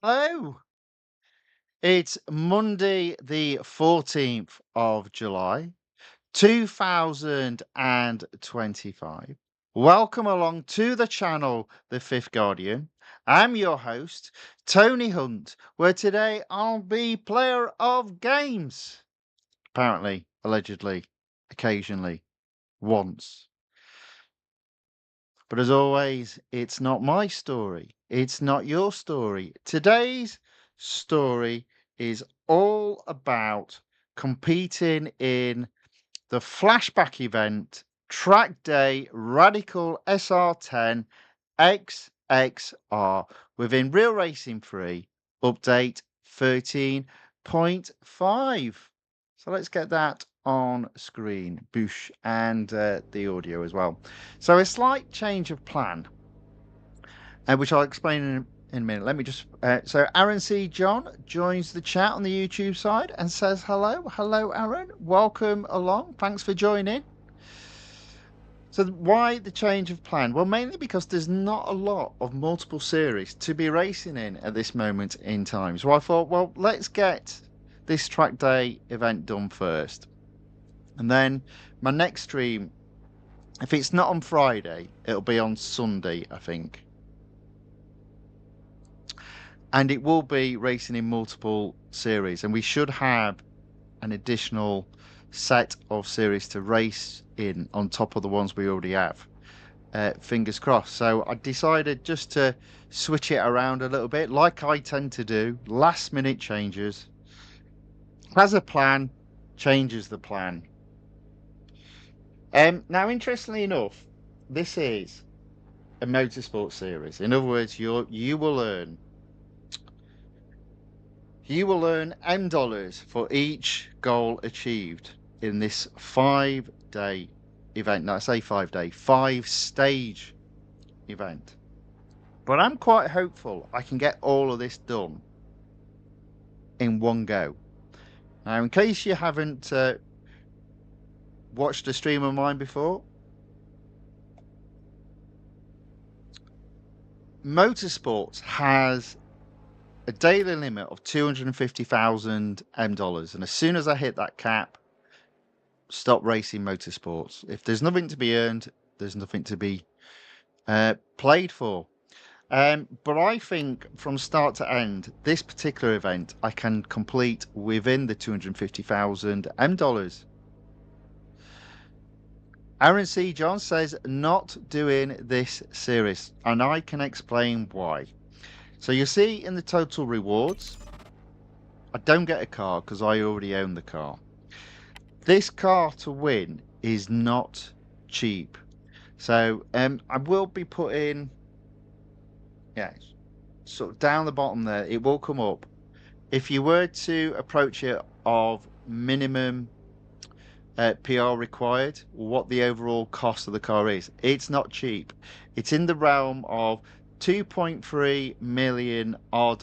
Hello. It's Monday, the 14th of July, 2025. Welcome along to the channel, The Fifth Guardian. I'm your host, Tony Hunt, where today I'll be player of games. Apparently, allegedly, occasionally, once. But as always, it's not my story. It's not your story. Today's story is all about competing in the Flashback event, Track Day Radical SR10 XXR within Real Racing 3 update 13.5. So let's get that on screen, boosh, and the audio as well. So a slight change of plan, which I'll explain in a minute. Let me just. So Aaron C. John joins the chat on the YouTube side and says hello. Hello, Aaron. Welcome along. Thanks for joining. So why the change of plan? Well, mainly because there's not a lot of multiple series to be racing in at this moment in time. So I thought, well, let's get this track day event done first. And then my next stream, if it's not on Friday, it'll be on Sunday, I think. And it will be racing in multiple series. And we should have an additional set of series to race in on top of the ones we already have. Fingers crossed. So I decided just to switch it around a little bit, like I tend to do. Last minute changes. Has a plan, changes the plan. Now, interestingly enough, this is a motorsport series. In other words, you will earn $M for each goal achieved in this 5-day event. No, I say 5-day, 5-stage event. But I'm quite hopeful I can get all of this done in one go. Now, in case you haven't watched a stream of mine before, Motorsports has a daily limit of $250,000 M, and as soon as I hit that cap, stop racing Motorsports. If there's nothing to be earned, there's nothing to be played for. But I think from start to end, this particular event I can complete within the $250,000 M. Aaron C. John says not doing this series, and I can explain why. So you see in the total rewards, I don't get a car because I already own the car. This car to win is not cheap. So I will be putting, yeah, sort of down the bottom there, it will come up. If you were to approach it of minimum PR required, what the overall cost of the car is, it's not cheap. It's in the realm of 2.3 million R$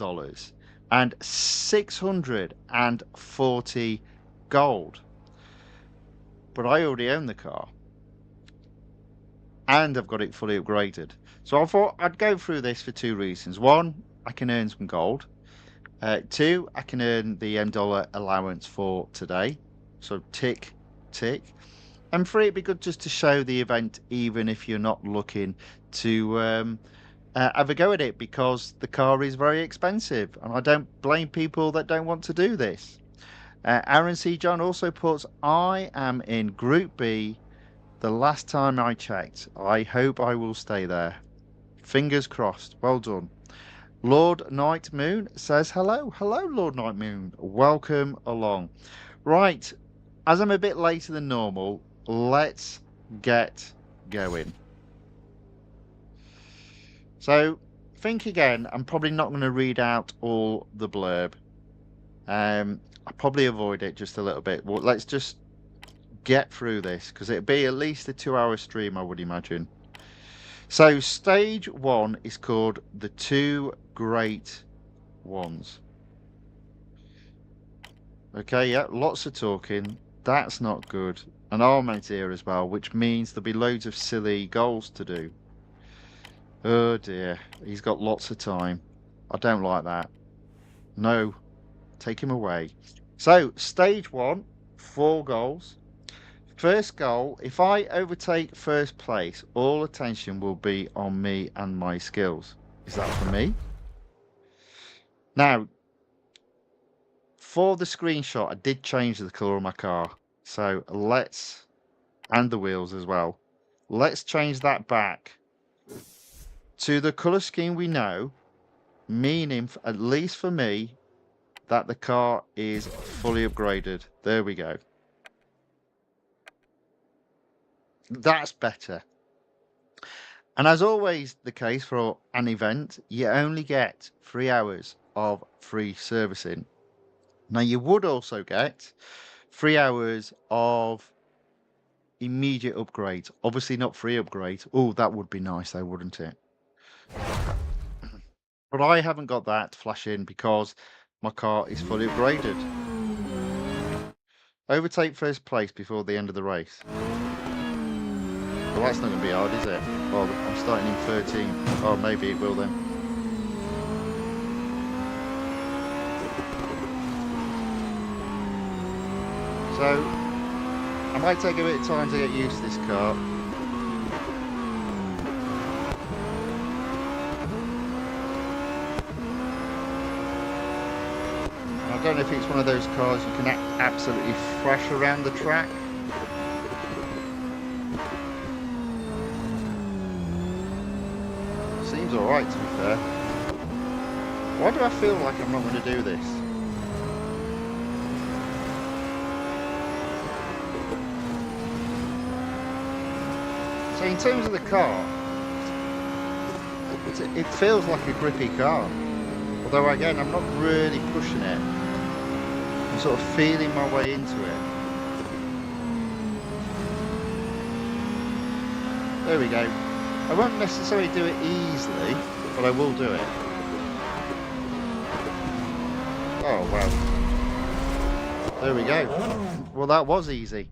and 640 gold. But I already own the car and I've got it fully upgraded. So I thought I'd go through this for two reasons. One, I can earn some gold. Two, I can earn the M dollar allowance for today. So tick, tick. And three, it'd be good just to show the event, even if you're not looking to have a go at it, because the car is very expensive. And I don't blame people that don't want to do this. Aaron C. John also puts, I am in Group B. The last time I checked, I hope I will stay there. Fingers crossed. Well done. Lord Night Moon says hello. Hello, Lord Night Moon. Welcome along. Right, as I'm a bit later than normal, let's get going. So, think again. I'm probably not going to read out all the blurb. I'll probably avoid it just a little bit. Well, let's just get through this because it'll be at least a 2-hour stream, I would imagine. So stage 1 is called the Two Great Ones. Okay, yeah, lots of talking. That's not good. And Armand's here as well, which means there'll be loads of silly goals to do. Oh dear, he's got lots of time. I don't like that. No, take him away. So, stage 1, 4 goals. First goal, if I overtake first place, all attention will be on me and my skills. Is that for me? Now, for the screenshot, I did change the colour of my car. So let's, and the wheels as well. Let's change that back to the colour scheme we know, meaning, at least for me, that the car is fully upgraded. There we go. That's better. And as always the case for an event, you only get 3 hours of free servicing. Now, you would also get 3 hours of immediate upgrades. Obviously not free upgrades. Oh, that would be nice though, wouldn't it? But I haven't got that to flash in because my car is fully upgraded. Overtake first place before the end of the race. Well, that's not going to be hard, is it? Well, I'm starting in 13. Oh, maybe it will then. So, I might take a bit of time to get used to this car. I don't know if it's one of those cars you can absolutely thrash around the track. Seems alright, to be fair. Why do I feel like I'm not going to do this? So in terms of the car, it feels like a grippy car. Although again, I'm not really pushing it. I'm sort of feeling my way into it. There we go. I won't necessarily do it easily, but I will do it. Oh, wow. There we go. Well, that was easy.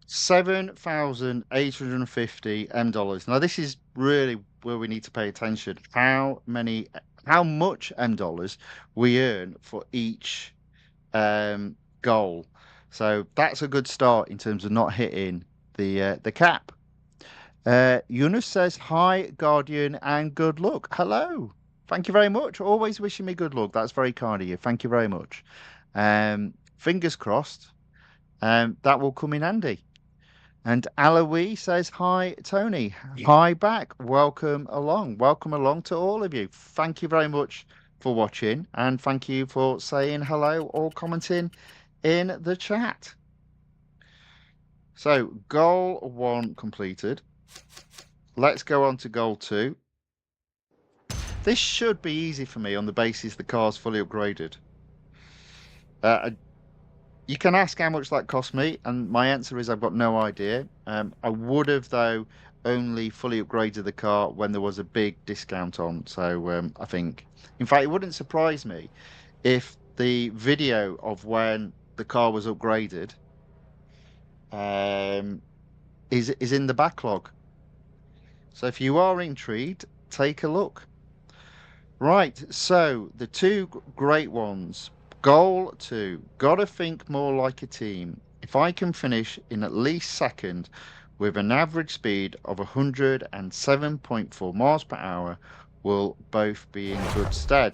$7,850 M. Now, this is really where we need to pay attention. How much M we earn for each goal. So that's a good start in terms of not hitting the cap. Yunus says, hi, Guardian, and good luck. Hello. Thank you very much. Always wishing me good luck. That's very kind of you. Thank you very much. Fingers crossed. That will come in handy. And Aloe says, hi, Tony. Hi back. Welcome along. Welcome along to all of you. Thank you very much for watching. And thank you for saying hello or commenting in the chat. So, goal 1 completed. Let's go on to goal 2. This should be easy for me on the basis the car's fully upgraded. You can ask how much that cost me, and my answer is I've got no idea. I would have, though, only fully upgraded the car when there was a big discount on. So I think, in fact, it wouldn't surprise me if the video of when the car was upgraded is in the backlog. So if you are intrigued, take a look. Right, so the two great ones. Goal 2, gotta think more like a team. If I can finish in at least second with an average speed of 107.4 miles per hour, we'll both be in good stead.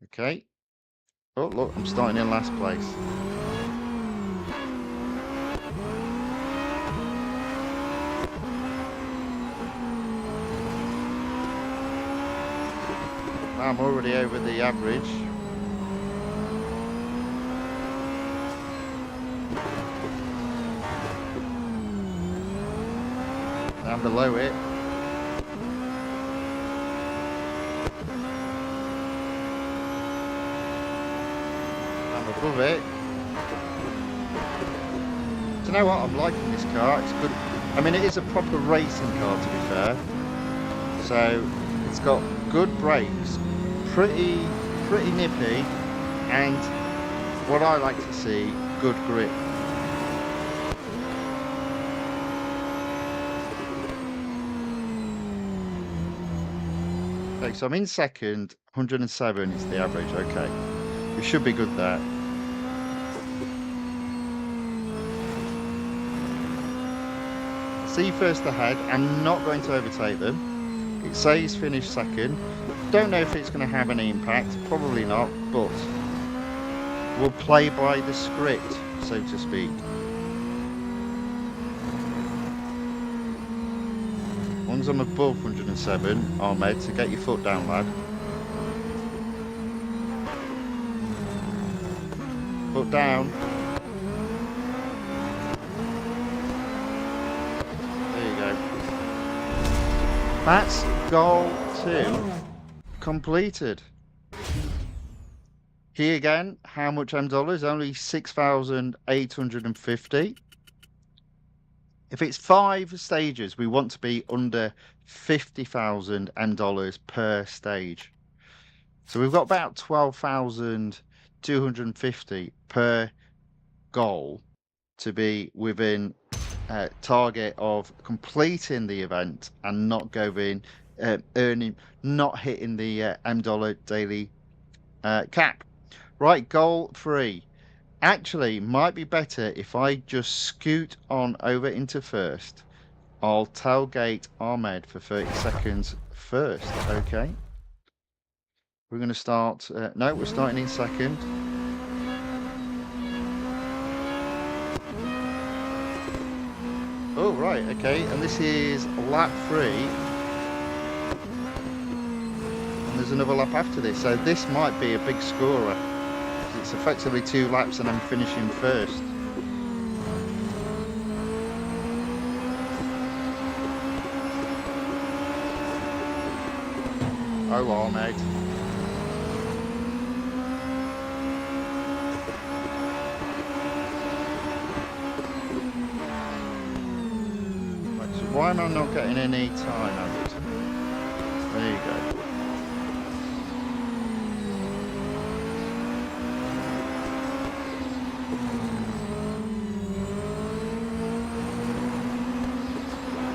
Okay. Oh, look, I'm starting in last place. I'm already over the average. I'm below it. I'm above it. Do you know what? I'm liking this car. It's good. I mean, it is a proper racing car, to be fair. So it's got good brakes, pretty nippy, and what I like to see, good grip. Okay, so I'm in second, 107 is the average. Okay, we should be good there. See first ahead. I'm not going to overtake them. It says finish second. Don't know if it's going to have any impact. Probably not, but we'll play by the script, so to speak. Once I'm above 107, Ahmed, so get your foot down, lad. Foot down. There you go. That's goal 2 completed. Here again, how much M dollars? Only 6,850. If it's 5 stages, we want to be under 50,000 M dollars per stage. So we've got about 12,250 per goal to be within target of completing the event and not going not hitting the M dollar daily cap. Right, goal 3. Actually, might be better if I just scoot on over into first. I'll tailgate Ahmed for 30 seconds first, okay? We're going to start... no, we're starting in second. Oh, right, okay. And this is lap 3. And there's another lap after this. So this might be a big scorer. It's effectively 2 laps and I'm finishing first. Oh, Ahmed. Right, so why am I not getting any time added? There you go.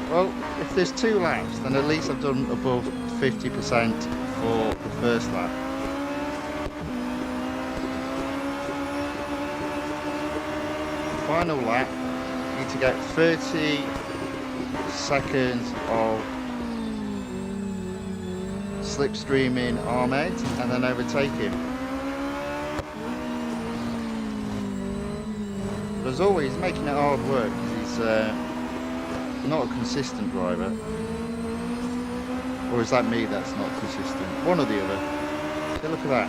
Well, if there's 2 laps, then at least I've done above 50% for the first lap. Final lap, you need to get 30 seconds of slipstreaming Ahmed and then overtake him. But as always, he's making it hard work because he's not a consistent driver. Or is that me that's not consistent? One or the other. So look at that.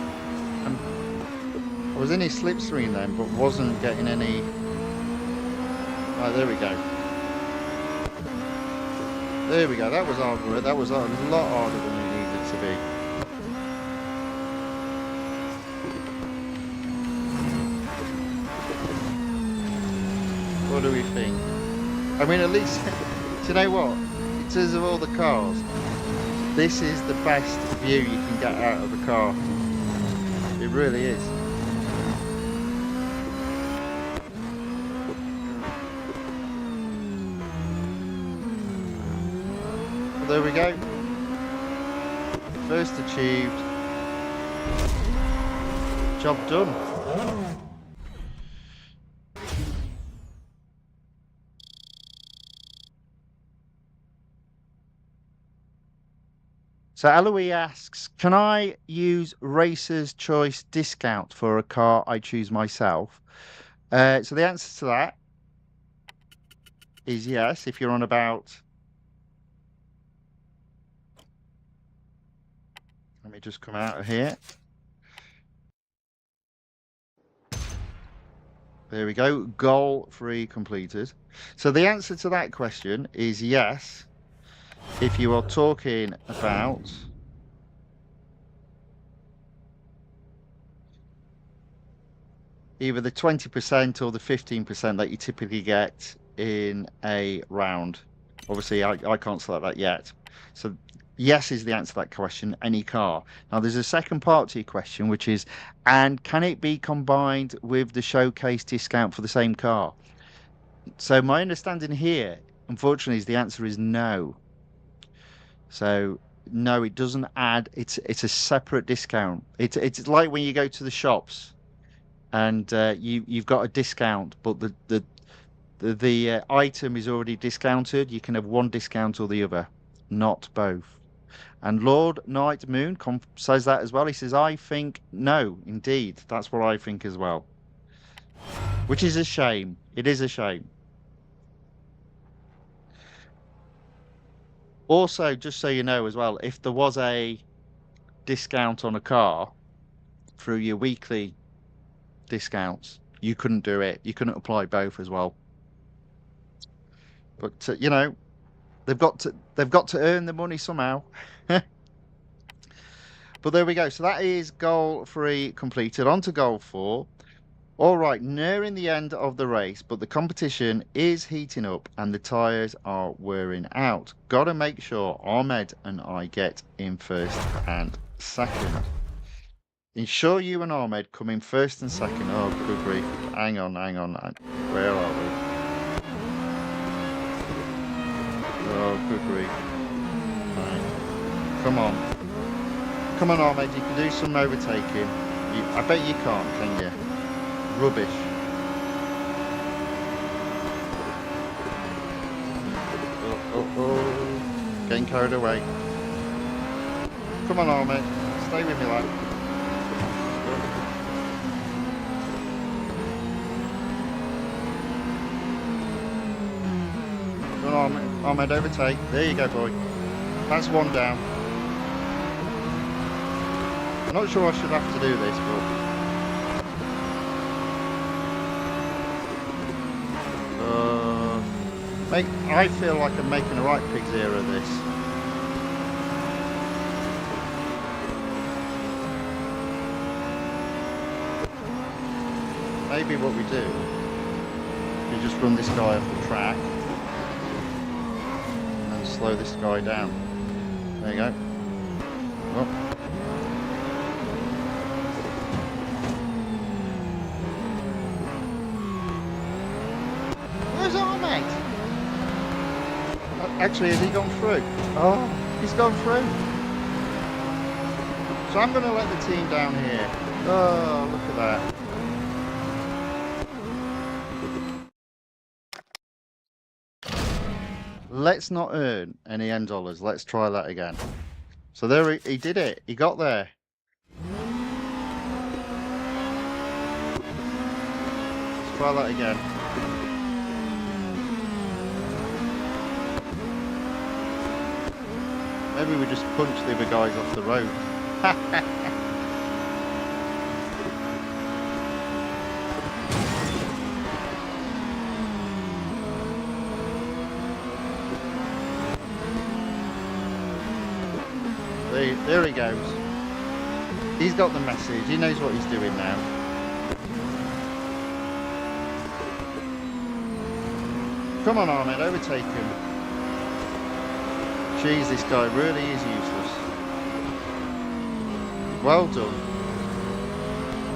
I was in his slipstream then, but wasn't getting any... Right, there we go. There we go. That was hard work. That was a lot harder than it needed to be. What do we think? I mean, at least... do you know what? In terms of all the cars, this is the best view you can get out of the car. It really is. Well, there we go. First achieved. Job done. So Eloise asks, can I use Racer's Choice discount for a car I choose myself? So the answer to that is yes, if you're on about... Let me just come out of here. There we go. Goal 3 completed. So the answer to that question is yes. If you are talking about either the 20% or the 15% that you typically get in a round. Obviously, I can't select that yet. So yes is the answer to that question, any car. Now, there's a second part to your question, which is, and can it be combined with the showcase discount for the same car? So my understanding here, unfortunately, is the answer is no. So No, it doesn't add. It's a separate discount. It's like when you go to the shops and you've got a discount, but the item is already discounted. You can have one discount or the other, not both. And Lord Night Moon says that as well. He says, I think no, indeed, that's what I think as well. Which is a shame. It is a shame. Also, just so you know as well, if there was a discount on a car through your weekly discounts, you couldn't do it. You couldn't apply both as well. But you know, they've got to earn the money somehow. But there we go. So that is goal 3 completed. On to goal 4. All right, nearing the end of the race, but the competition is heating up and the tyres are wearing out. Got to make sure Ahmed and I get in first and second. Ensure you and Ahmed come in first and second. Oh, good grief. Hang on. Where are we? Oh, good grief. Right. Come on. Come on, Ahmed, you can do some overtaking. I bet you can't, can you? Rubbish. Oh. Getting carried away. Come on, Ahmed. Stay with me, lad. Come on, Ahmed, overtake. There you go, boy. That's one down. I'm not sure I should have to do this, but I feel like I'm making the right pigs here of this. Maybe what we do is just run this guy off the track and slow this guy down. There you go. Oh. Actually, has he gone through? Oh, he's gone through. So I'm going to let the team down here. Oh, look at that. Let's not earn any end dollars. Let's try that again. So there he did it. He got there. Let's try that again. Maybe we just punch the other guys off the road. There he goes. He's got the message. He knows what he's doing now. Come on, Ahmed, overtake him. Jeez, this guy really is useless. Well done.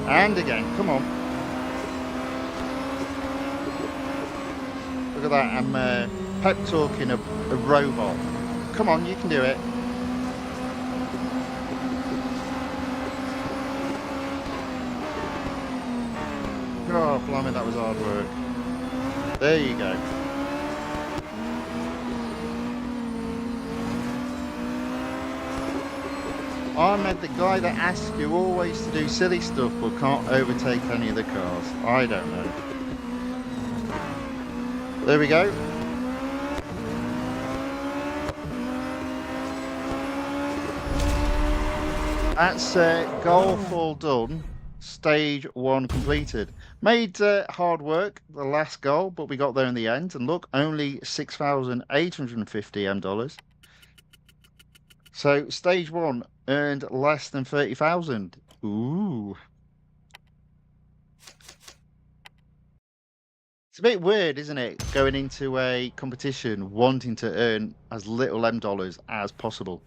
And again, come on. Look at that, I'm pep talking a robot. Come on, you can do it. Oh, blimey, that was hard work. There you go. Ahmed, the guy that asks you always to do silly stuff but can't overtake any of the cars. I don't know. There we go. That's goal 4 done. Stage 1 completed. Made hard work, the last goal, but we got there in the end. And look, only $6,850 dollars. So stage 1 earned less than 30,000. Ooh. It's a bit weird, isn't it? Going into a competition wanting to earn as little M dollars as possible.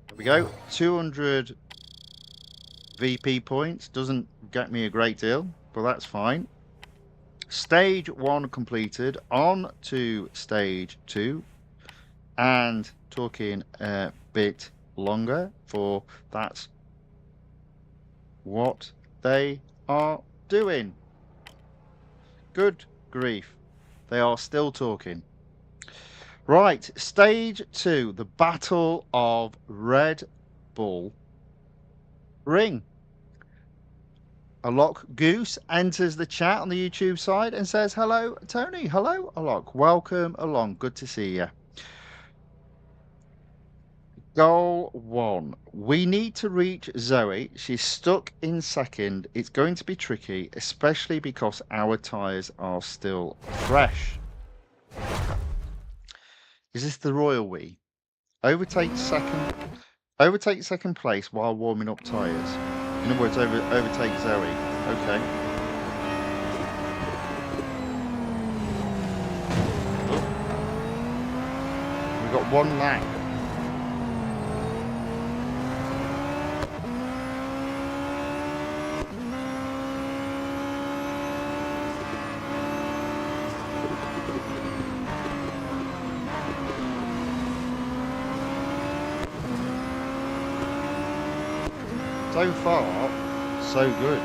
There we go. 200 VP points. Doesn't get me a great deal, but that's fine. stage 1 completed, on to stage 2, and talking a bit longer, for that's what they are doing. Good grief, they are still talking. Right, stage 2, the Battle of Red Bull Ring. Alok Goose enters the chat on the YouTube side and says, hello, Tony. Hello, Alok. Welcome along. Good to see you. Goal 1. We need to reach Zoe. She's stuck in second. It's going to be tricky, especially because our tyres are still fresh. Is this the Royal We? Overtake second place while warming up tyres. In other words, overtake Zoe. Okay. Oh. We've got one lap. So far, so good.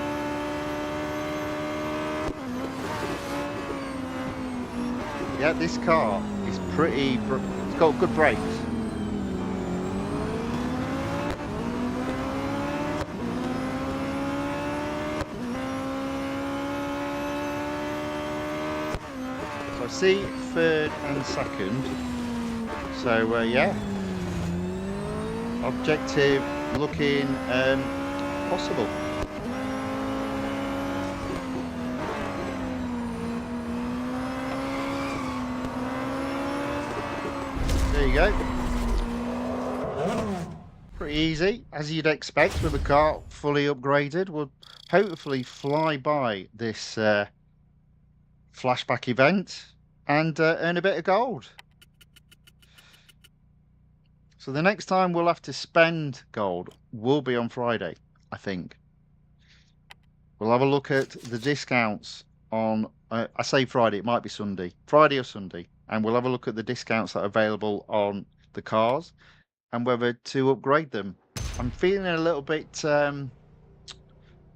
Yeah, this car is pretty, it's got good brakes. So I see third and second. So yeah, objective looking possible. There you go. Pretty easy, as you'd expect with a car fully upgraded. We'll hopefully fly by this flashback event and earn a bit of gold. So the next time we'll have to spend gold will be on Friday, I think. We'll have a look at the discounts on, I say Friday, it might be Sunday. Friday or Sunday. And we'll have a look at the discounts that are available on the cars and whether to upgrade them. I'm feeling a little bit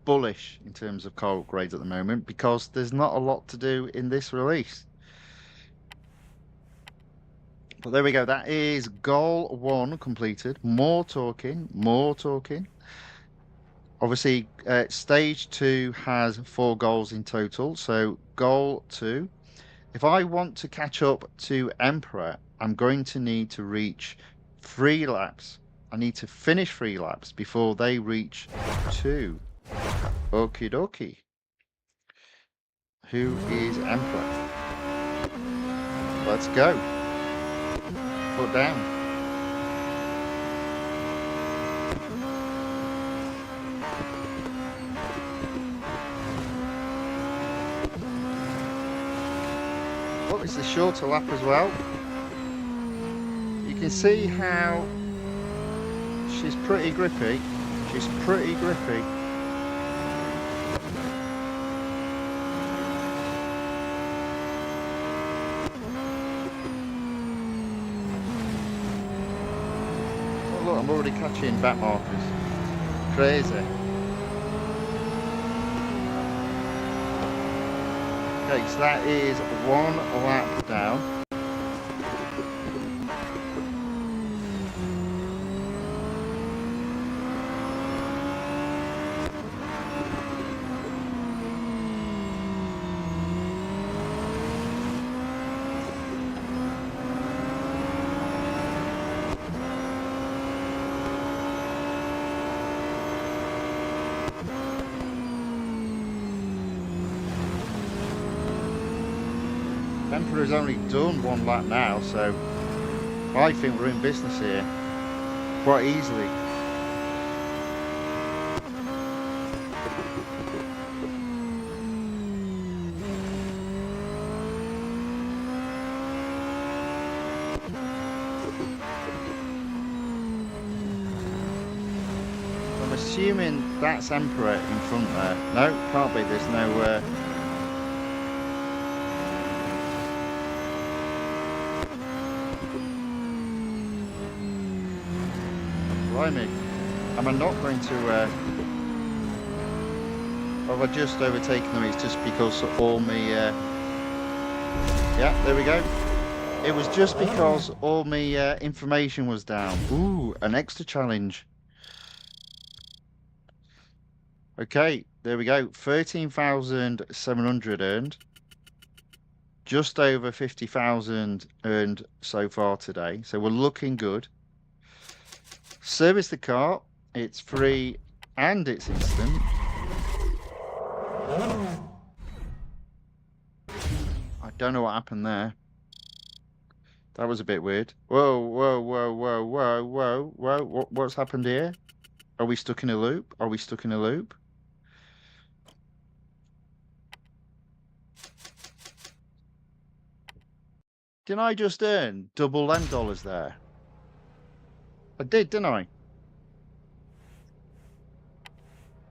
bullish in terms of car upgrades at the moment because there's not a lot to do in this release. But there we go. That is goal 1 completed. More talking, more talking. Obviously, stage 2 has 4 goals in total. So goal 2. If I want to catch up to Emperor, I'm going to need to reach 3 laps. I need to finish 3 laps before they reach 2. Okie dokie. Who is Emperor? Let's go. Foot down. Oh, it's a shorter lap as well. You can see how she's pretty grippy. She's pretty grippy. Look, I'm already catching back markers. Crazy. Okay, so that is 1 lap down. Emperor's only done 1 lap now, so I think we're in business here quite easily. I'm assuming that's Emperor in front there. No, can't be. There's no blimey. Am I not going to... have I just overtaken them? It's just because all me... yeah, there we go. It was just because all my information was down. Ooh, an extra challenge. Okay, there we go. 13,700 earned. Just over 50,000 earned so far today. So we're looking good. Service the car. It's free and it's instant. I don't know what happened there. That was a bit weird. Whoa, whoa, whoa, whoa, whoa, whoa, whoa. What's happened here? Are we stuck in a loop? Are we stuck in a loop? Didn't I just earn double them dollars there? I did, didn't I?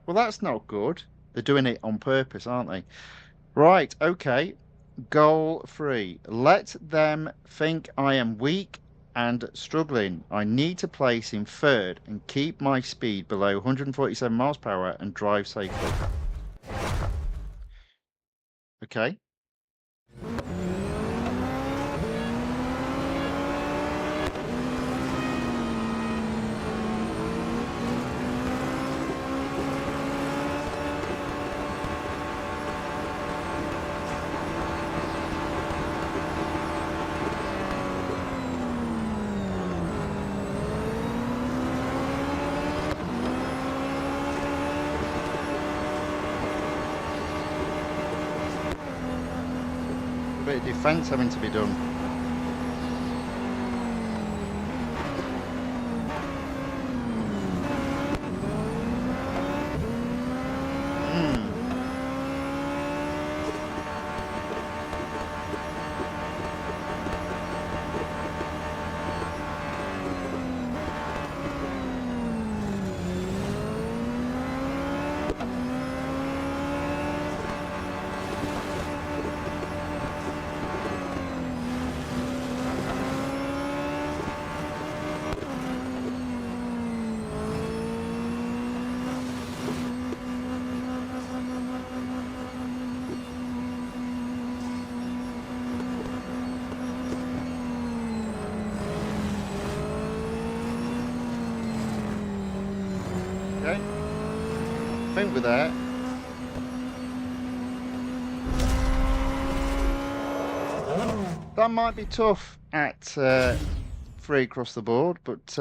Well, that's not good. They're doing it on purpose, aren't they? Right, okay. Goal 3. Let them think I am weak and struggling. I need to place in third and keep my speed below 147 miles per hour and drive safely. Okay. A bit of defence having to be done. Okay, I think we're there. That might be tough at 3 across the board, but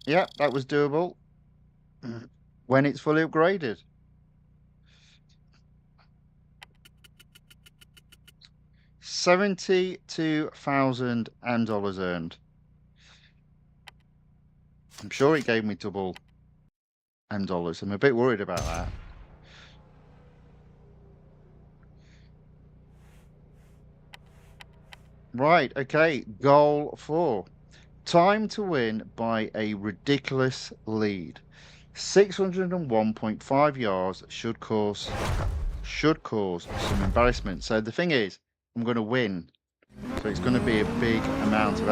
yeah, that was doable when it's fully upgraded. $72,000 earned. I'm sure it gave me double $. I'm a bit worried about that. Right, okay, goal 4. Time to win by a ridiculous lead. 601.5 yards should cause some embarrassment. So the thing is, I'm going to win. So it's going to be a big amount of $.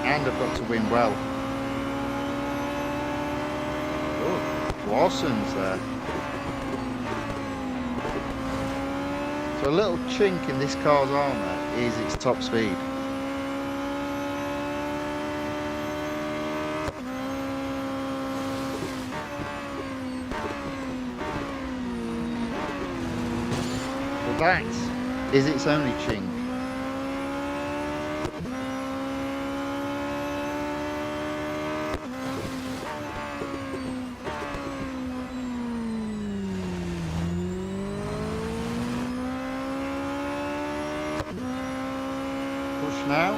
And I've got to win well. Oh, LordSonny's there. So a little chink in this car's armour is its top speed. But that is its only chink. Push now.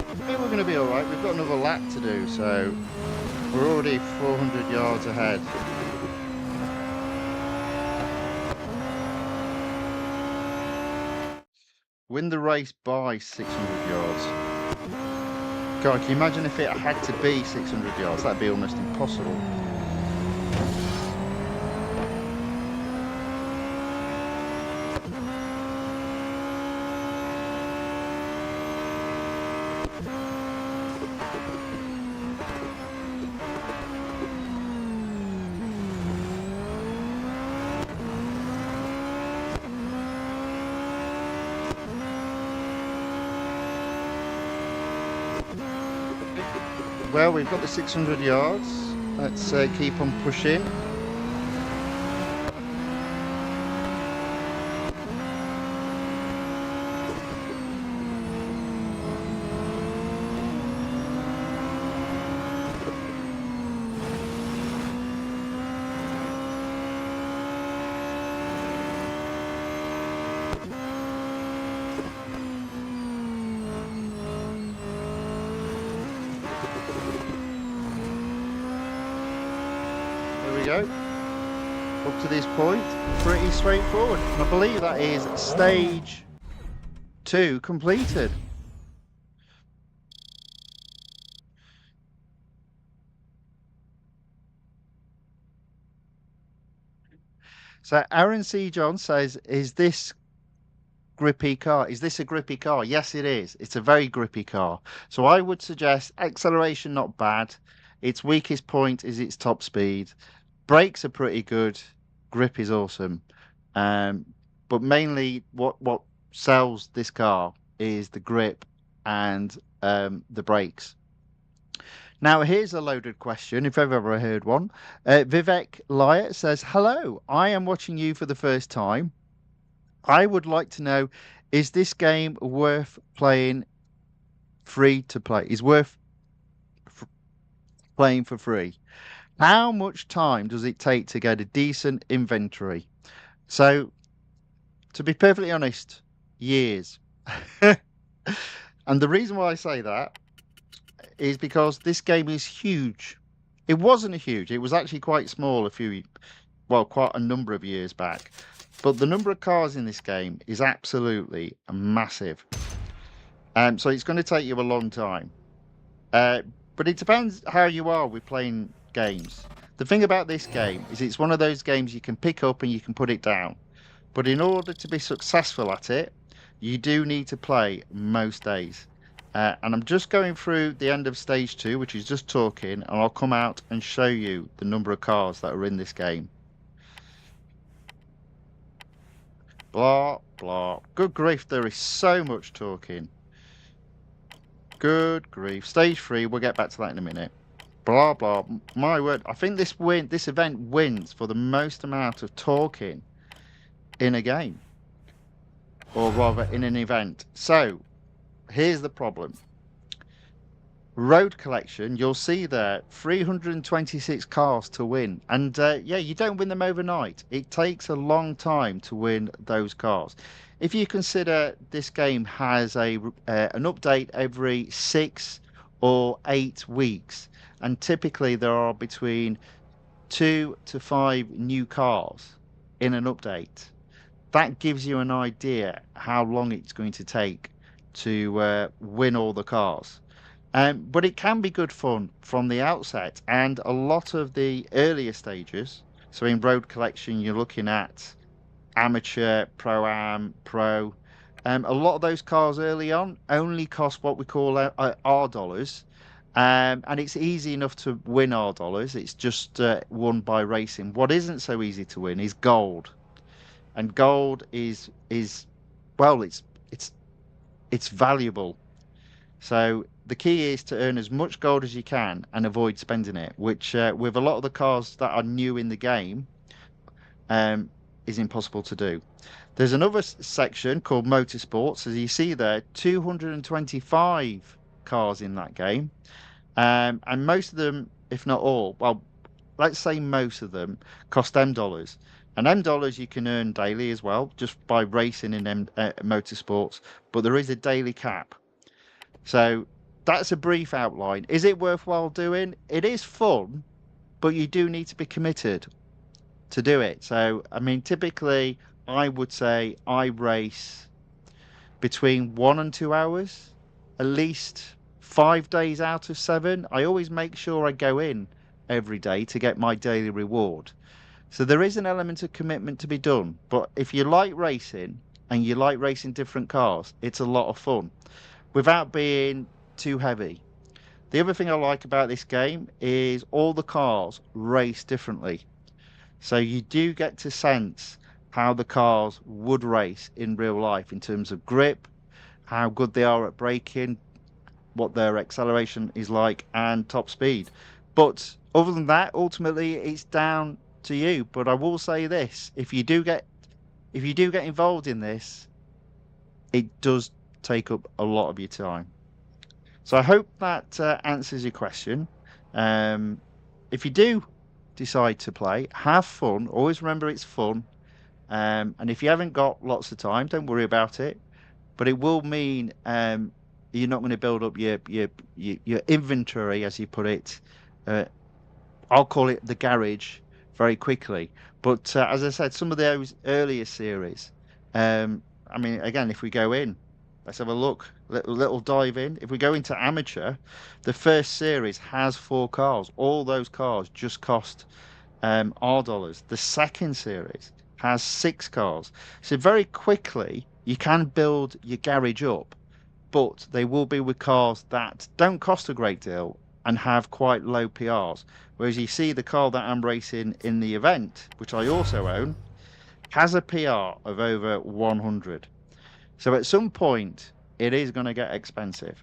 I think we're going to be alright. We've got another lap to do, so we're already 400 yards ahead. Win the race by 600 yards. God, can you imagine if it had to be 600 yards? That'd be almost impossible. Well, we've got the 600 yards. Let's keep on pushing. Go up to this point, pretty straightforward. And I believe that is stage 2 completed. So Aaron C. John says, is this grippy car? Is this a grippy car? Yes, it is. It's a very grippy car. So I would suggest acceleration not bad. Its weakest point is its top speed. Brakes are pretty good. Grip is awesome. But mainly what sells this car is the grip and the brakes. Now, here's a loaded question, if I've ever heard one. Vivek Laya says, hello, I am watching you for the first time. I would like to know, is this game worth playing free to play? Is worth playing for free? How much time does it take to get a decent inventory? So, to be perfectly honest, years. And the reason why I say that is because this game is huge. It wasn't huge. It was actually quite small quite a number of years back. But the number of cars in this game is absolutely massive. So it's going to take you a long time. But it depends how you are with playing games. The thing about this game is it's one of those games you can pick up and you can put it down. But in order to be successful at it, you do need to play most days. And I'm just going through the end of stage 2, which is just talking, and I'll come out and show you the number of cars that are in this game. Blah, blah. Good grief, there is so much talking. Good grief. Stage 3, we'll get back to that in a minute. Blah, blah. My word, I think this event wins for the most amount of talking in a game. Or rather, in an event. So, here's the problem. Road collection, you'll see there 326 cars to win, and yeah, you don't win them overnight. It takes a long time to win those cars. If you consider this game has an update every 6 or 8 weeks, and typically there are between 2 to 5 new cars in an update, that gives you an idea how long it's going to take to win all the cars. But it can be good fun from the outset, and a lot of the earlier stages. So in road collection, you're looking at amateur, pro-am, pro. A lot of those cars early on only cost what we call R dollars, and it's easy enough to win R dollars. It's just won by racing. What isn't so easy to win is gold, and gold is well, it's valuable. So the key is to earn as much gold as you can and avoid spending it, which with a lot of the cars that are new in the game is impossible to do. There's another section called Motorsports. As you see there, 225 cars in that game. And most of them, if not all, well, let's say most of them cost $M. And $M you can earn daily as well, just by racing in Motorsports. But there is a daily cap. So that's a brief outline. Is it worthwhile doing? It is fun, but you do need to be committed to do it. So, I mean, typically, I would say I race between 1 and 2 hours, at least 5 days out of 7. I always make sure I go in every day to get my daily reward. So there is an element of commitment to be done. But if you like racing and you like racing different cars, it's a lot of fun without being too heavy. The other thing I like about this game is all the cars race differently. So you do get to sense how the cars would race in real life in terms of grip, how good they are at braking, what their acceleration is like, and top speed. But other than that, ultimately it's down to you. But I will say this: if you do get involved in this, it does take up a lot of your time. So I hope that answers your question. If you do decide to play, have fun. Always remember it's fun. And if you haven't got lots of time, don't worry about it. But it will mean you're not going to build up your inventory, as you put it. Uh, I'll call it the garage very quickly. But as I said, some of those earlier series, I mean, again, if we go in, let's have a look, little dive in. If we go into amateur, the first series has 4 cars. All those cars just cost R dollars. The second series has 6 cars. So very quickly, you can build your garage up, but they will be with cars that don't cost a great deal and have quite low PRs. Whereas you see the car that I'm racing in the event, which I also own, has a PR of over 100. So at some point, it is going to get expensive.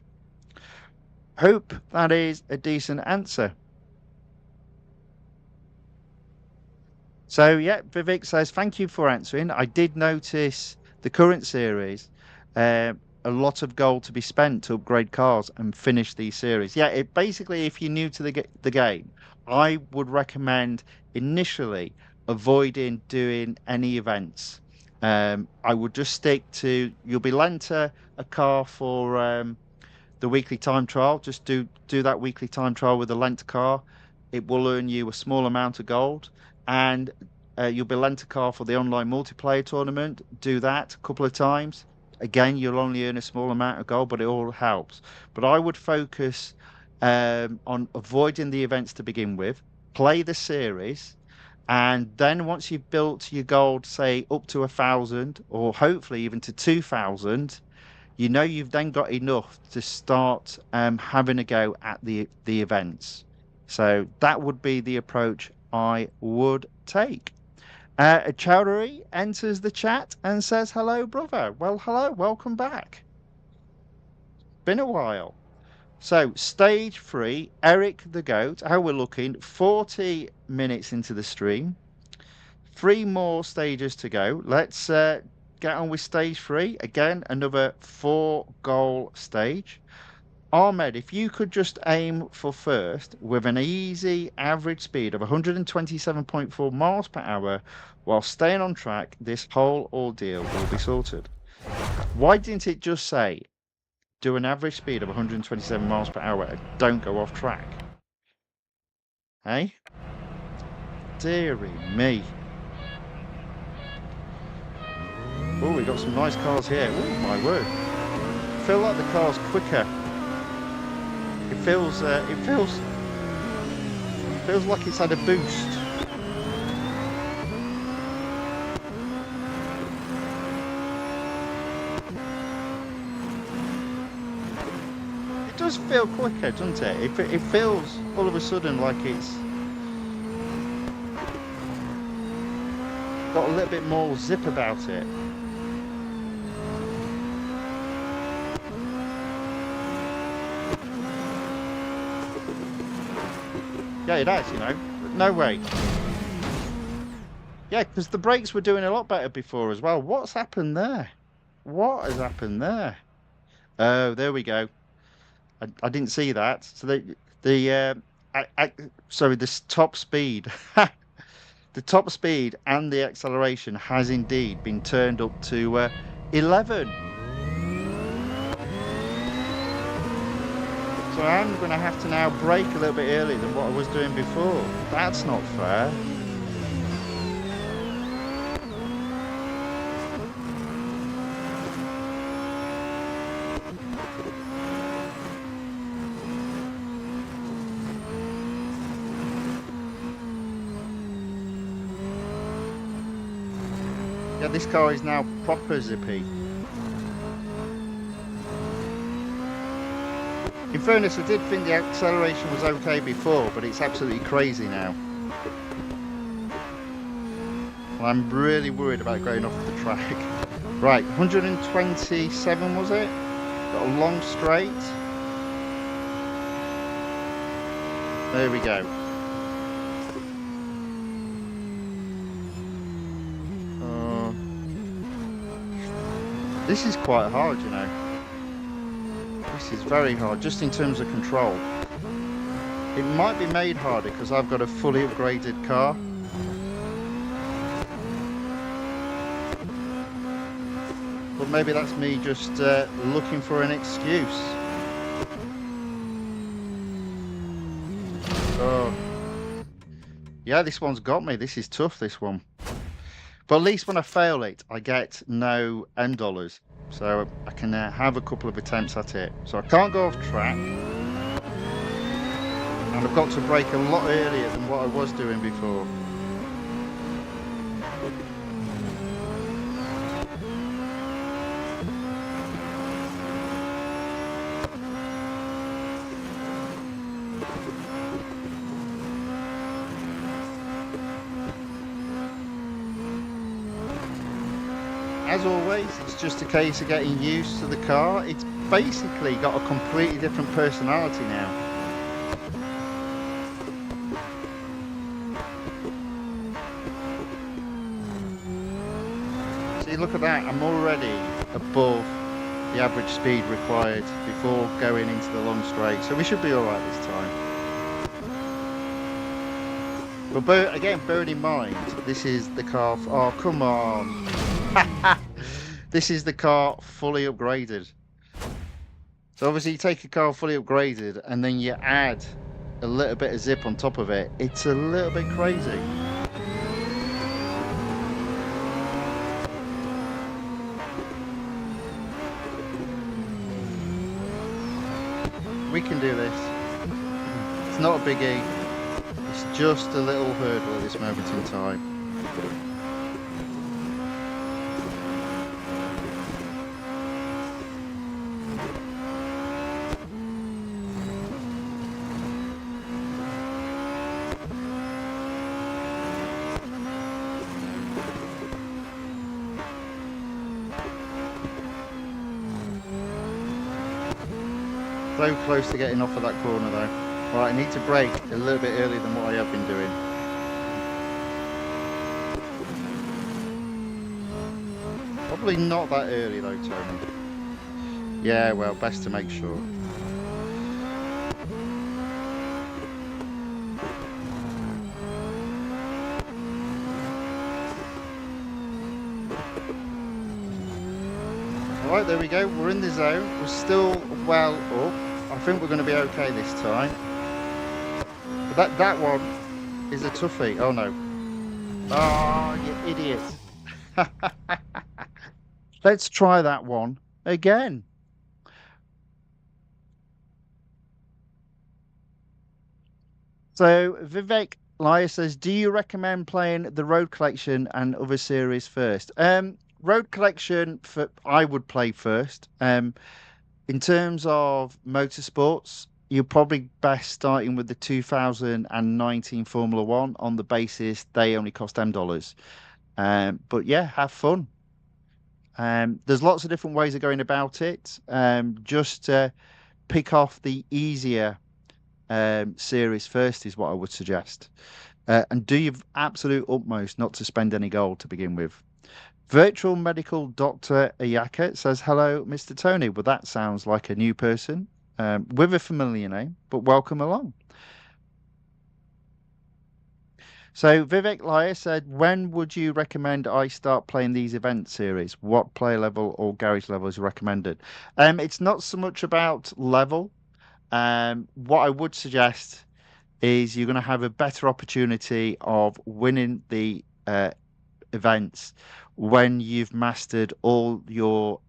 Hope that is a decent answer. So yeah, Vivek says, thank you for answering. I did notice the current series, a lot of gold to be spent to upgrade cars and finish these series. Yeah, it basically, if you're new to the game, I would recommend initially avoiding doing any events. I would just stick to, you'll be lent a car for the weekly time trial. Just do that weekly time trial with a lent car. It will earn you a small amount of gold, and you'll be lent a car for the online multiplayer tournament. Do that a couple of times. Again, you'll only earn a small amount of gold, but it all helps. But I would focus on avoiding the events to begin with. Play the series, and then once you've built your gold, say up to 1,000, or hopefully even to 2,000, you know you've then got enough to start having a go at the events. So that would be the approach I would take. Chowdhury enters the chat and says, hello, brother. Well, hello, welcome back. Been a while. So, stage 3, Eric the Goat. How we're looking, 40 minutes into the stream. 3 more stages to go. Let's get on with stage 3. Again, another 4-goal stage. Ahmed, if you could just aim for first with an easy average speed of 127.4 miles per hour while staying on track, this whole ordeal will be sorted. Why didn't it just say do an average speed of 127 miles per hour and don't go off track? Hey? Dearie me. Oh, we got some nice cars here. Oh, my word. I feel like the car's quicker. It feels like it's had a boost. It does feel quicker, doesn't it? It feels all of a sudden like it's got a little bit more zip about it. Yeah, it has, you know. No way. Yeah, because the brakes were doing a lot better before as well. What's happened there? What has happened there? Oh, there we go. I didn't see that. So sorry, this top speed, the top speed and the acceleration has indeed been turned up to 11. So I'm going to have to now brake a little bit earlier than what I was doing before. That's not fair. Yeah, this car is now proper zippy. In fairness, I did think the acceleration was okay before, but it's absolutely crazy now. Well, I'm really worried about going off the track. Right, 127 was it? Got a long straight. There we go. This is quite hard, you know. This is very hard, just in terms of control. It might be made harder because I've got a fully upgraded car. But maybe that's me just looking for an excuse. Oh. Yeah, this one's got me. This is tough, this one. But at least when I fail it, I get no M dollars. So I can have a couple of attempts at it. So I can't go off track. And I've got to brake a lot earlier than what I was doing before. As always, it's just a case of getting used to the car. It's basically got a completely different personality now. See, look at that. I'm already above the average speed required before going into the long straight. So we should be all right this time. But again, bearing in mind, this is the car. Oh, come on. This is the car fully upgraded. So obviously you take a car fully upgraded and then you add a little bit of zip on top of it. It's a little bit crazy. We can do this. It's not a biggie. It's just a little hurdle at this moment in time. So close to getting off of that corner though. Right, I need to brake a little bit earlier than what I have been doing. Probably not that early though, Tony. Yeah, well, best to make sure. Right, there we go. We're in the zone. We're still well up. I think we're going to be okay this time. But that one is a toughie. Oh no. Oh, you idiot. Let's try that one again. So Vivek Laya says, do you recommend playing the Road Collection and other series first? Road Collection I would play first. In terms of motorsports, you're probably best starting with the 2019 Formula One on the basis they only cost $10. But yeah, have fun. There's lots of different ways of going about it. Just pick off the easier series first is what I would suggest. And do your absolute utmost not to spend any gold to begin with. Virtual Medical Dr. Ayaka says, hello, Mr. Tony. Well, that sounds like a new person with a familiar name, but welcome along. So Vivek Laya said, when would you recommend I start playing these event series? What play level or garage level is recommended? It's not so much about level. What I would suggest is you're going to have a better opportunity of winning the events when you've mastered all your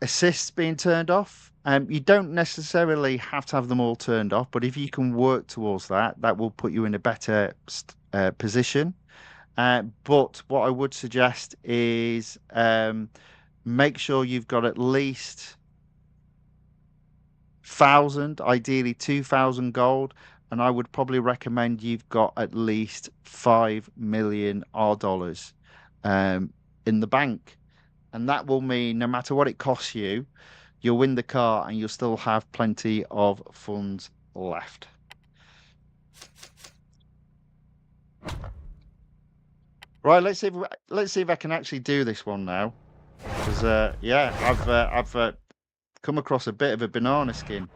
assists being turned off. You don't necessarily have to have them all turned off, but if you can work towards that, that will put you in a better position. But what I would suggest is make sure you've got at least 1,000, ideally 2,000 gold, and I would probably recommend you've got at least 5 million R dollars in the bank. And that will mean no matter what it costs you, you'll win the car and you'll still have plenty of funds left. Right, let's see if I can actually do this one now. Because yeah, I've come across a bit of a banana skin.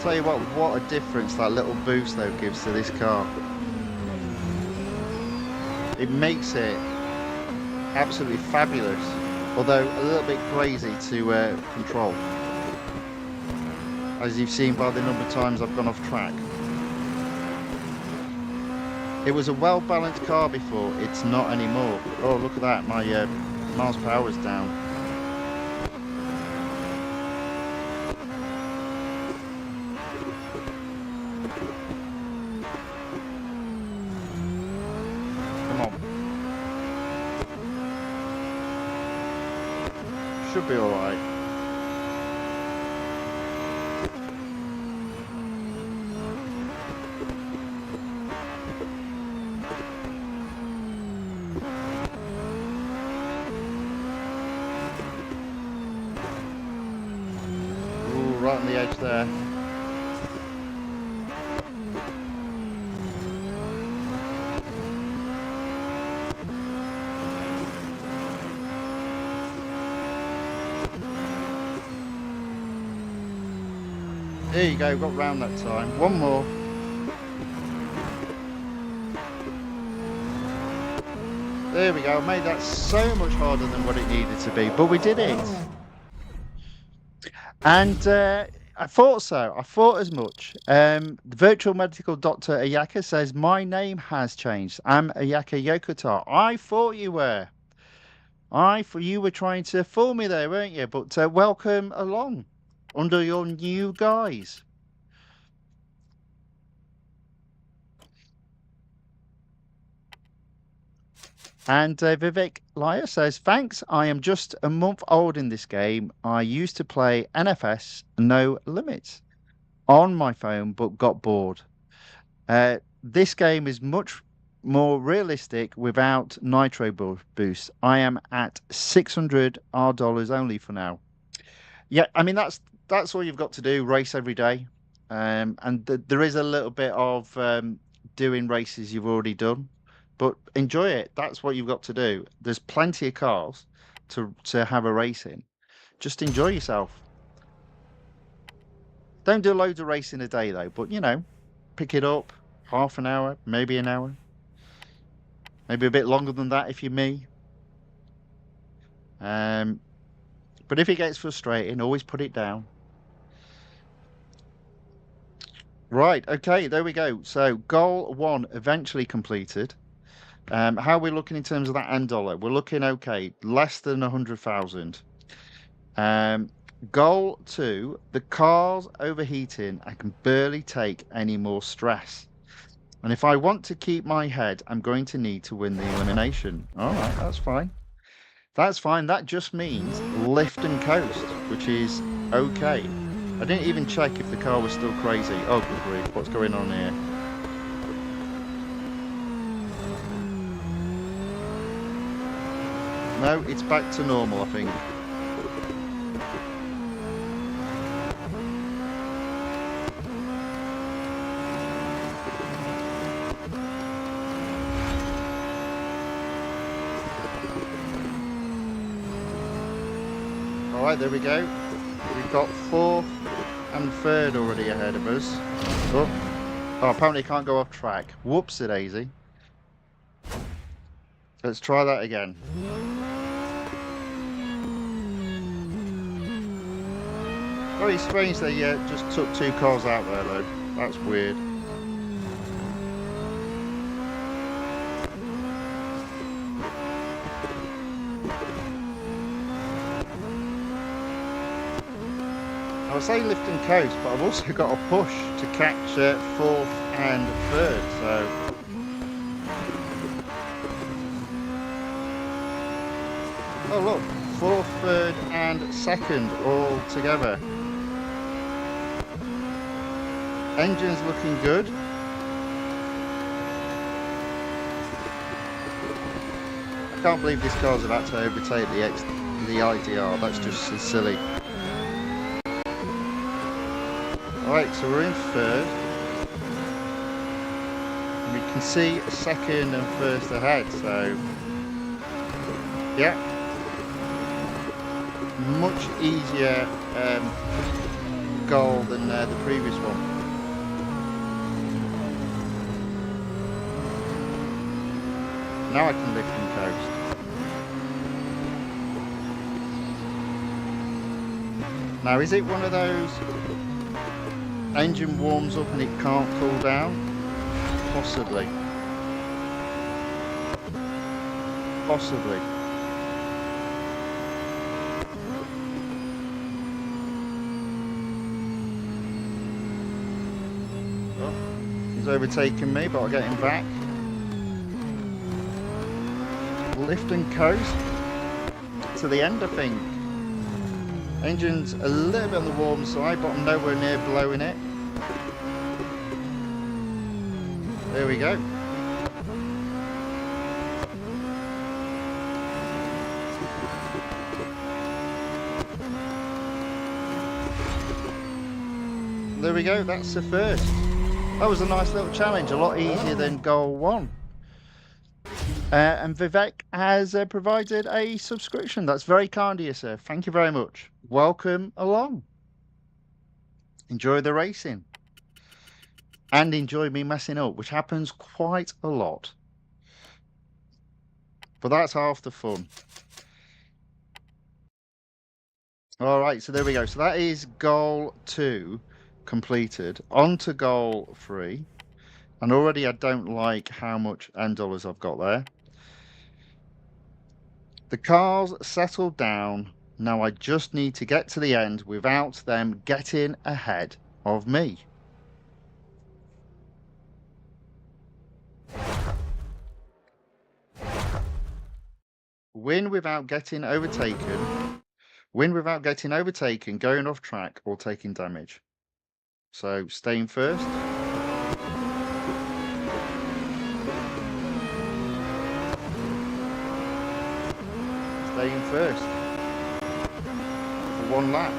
Tell you what a difference that little boost though gives to this car. It makes it absolutely fabulous, although a little bit crazy to control, as you've seen by the number of times I've gone off track. It was a well-balanced car before, it's not anymore. Oh, look at that, my miles per hour is down. Should be all right. Ooh, right on the edge there. There you go, got round that time. One more. There we go, made that so much harder than what it needed to be, but we did it. And I thought so, I thought as much. The virtual medical doctor Ayaka says, my name has changed. I'm Ayaka Yokota. I thought you were. You were trying to fool me there, weren't you? But welcome along under your new guise. And Vivek Laya says, thanks, I am just a month old in this game. I used to play NFS No Limits on my phone, but got bored. This game is much more realistic without nitro boost. I am at 600 R dollars only for now. Yeah, I mean that's all you've got to do. Race every day, and there is a little bit of doing races you've already done, but enjoy it. That's what you've got to do. There's plenty of cars to have a race in. Just enjoy yourself. Don't do loads of racing a day though, but pick it up, half an hour, maybe an hour, maybe a bit longer than that if you're me. But if it gets frustrating, always put it down. Right, okay, there we go. So goal 1 eventually completed. How are we looking in terms of that end dollar? We're looking okay, less than 100,000. Goal 2, the car's overheating. I can barely take any more stress. And if I want to keep my head, I'm going to need to win the elimination. All right, that's fine. That's fine. That just means lift and coast, which is okay. I didn't even check if the car was still crazy. Oh, good grief. What's going on here? No, it's back to normal, I think. All right, there we go. We've got 4th and 3rd already ahead of us. Oh, apparently can't go off track. Whoopsie-daisy. Let's try that again. Very strange they just took 2 cars out there though. That's weird. say lift and coast, but I've also got a push to catch 4th and 3rd. So oh look, 4th, 3rd and 2nd all together. Engine's looking good. I can't believe this car's about to overtake the IDR. That's just so silly. Alright, so we're in 3rd. And we can see 2nd and 1st ahead, so yeah. Much easier goal than the previous one. Now I can lift and coast. Now, is it one of those engine warms up and it can't cool down? Possibly. Possibly. Oh, he's overtaken me, but I'll get him back. Lift and coast to the end, I think. Engine's a little bit on the warm side, but I'm nowhere near blowing it. There we go. There we go, that's the first. That was a nice little challenge, a lot easier than goal 1. And Vivek has provided a subscription. That's very kind of you, sir. Thank you very much. Welcome along. Enjoy the racing. And enjoy me messing up, which happens quite a lot. But that's half the fun. All right, so there we go. So that is goal 2 completed. On to goal 3. And already I don't like how much $10 I've got there. The cars settled down. Now I just need to get to the end without them getting ahead of me. Win without getting overtaken. Win without getting overtaken, going off track, or taking damage. So staying first. Staying first for 1 lap.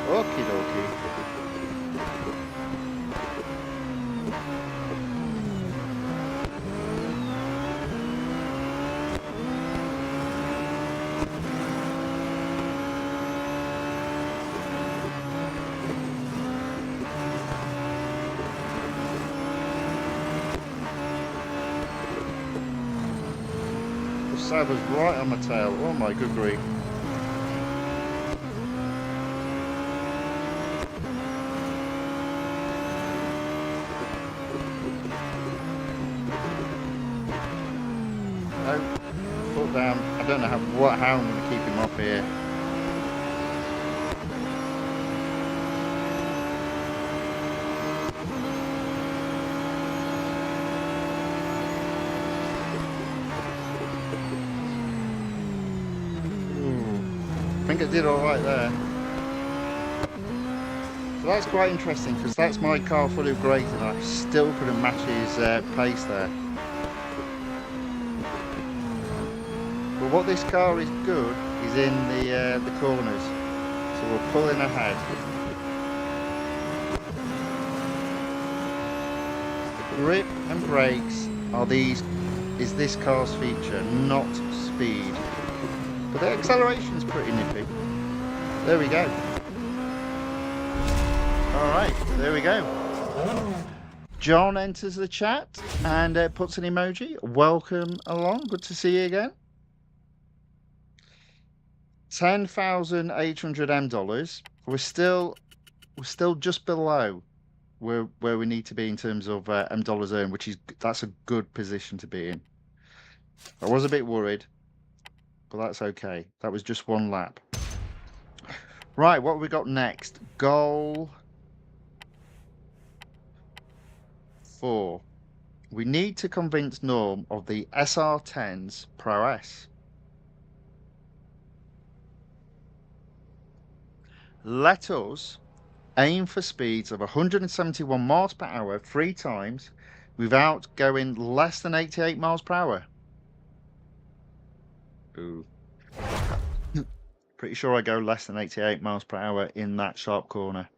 Okie dokie. That was right on my tail. Oh my good grief. No, foot down. I don't know how I'm going to keep him off here. I think I did all right there. So that's quite interesting because that's my car full of great and I still couldn't match his pace there. But what this car is good is in the corners. So we're pulling ahead. Grip and brakes is this car's feature, not speed. But the acceleration's pretty nippy. There we go. Alright, there we go. John enters the chat and puts an emoji. Welcome along. Good to see you again. $10,800 M. We're still just below where we need to be in terms of M dollars earned, that's a good position to be in. I was a bit worried, but that's okay. That was just 1 lap. Right, what have we got next? Goal 4. We need to convince Norm of the SR10's prowess. Let us aim for speeds of 171 miles per hour 3 times without going less than 88 miles per hour. Ooh. Pretty sure I go less than 88 miles per hour in that sharp corner.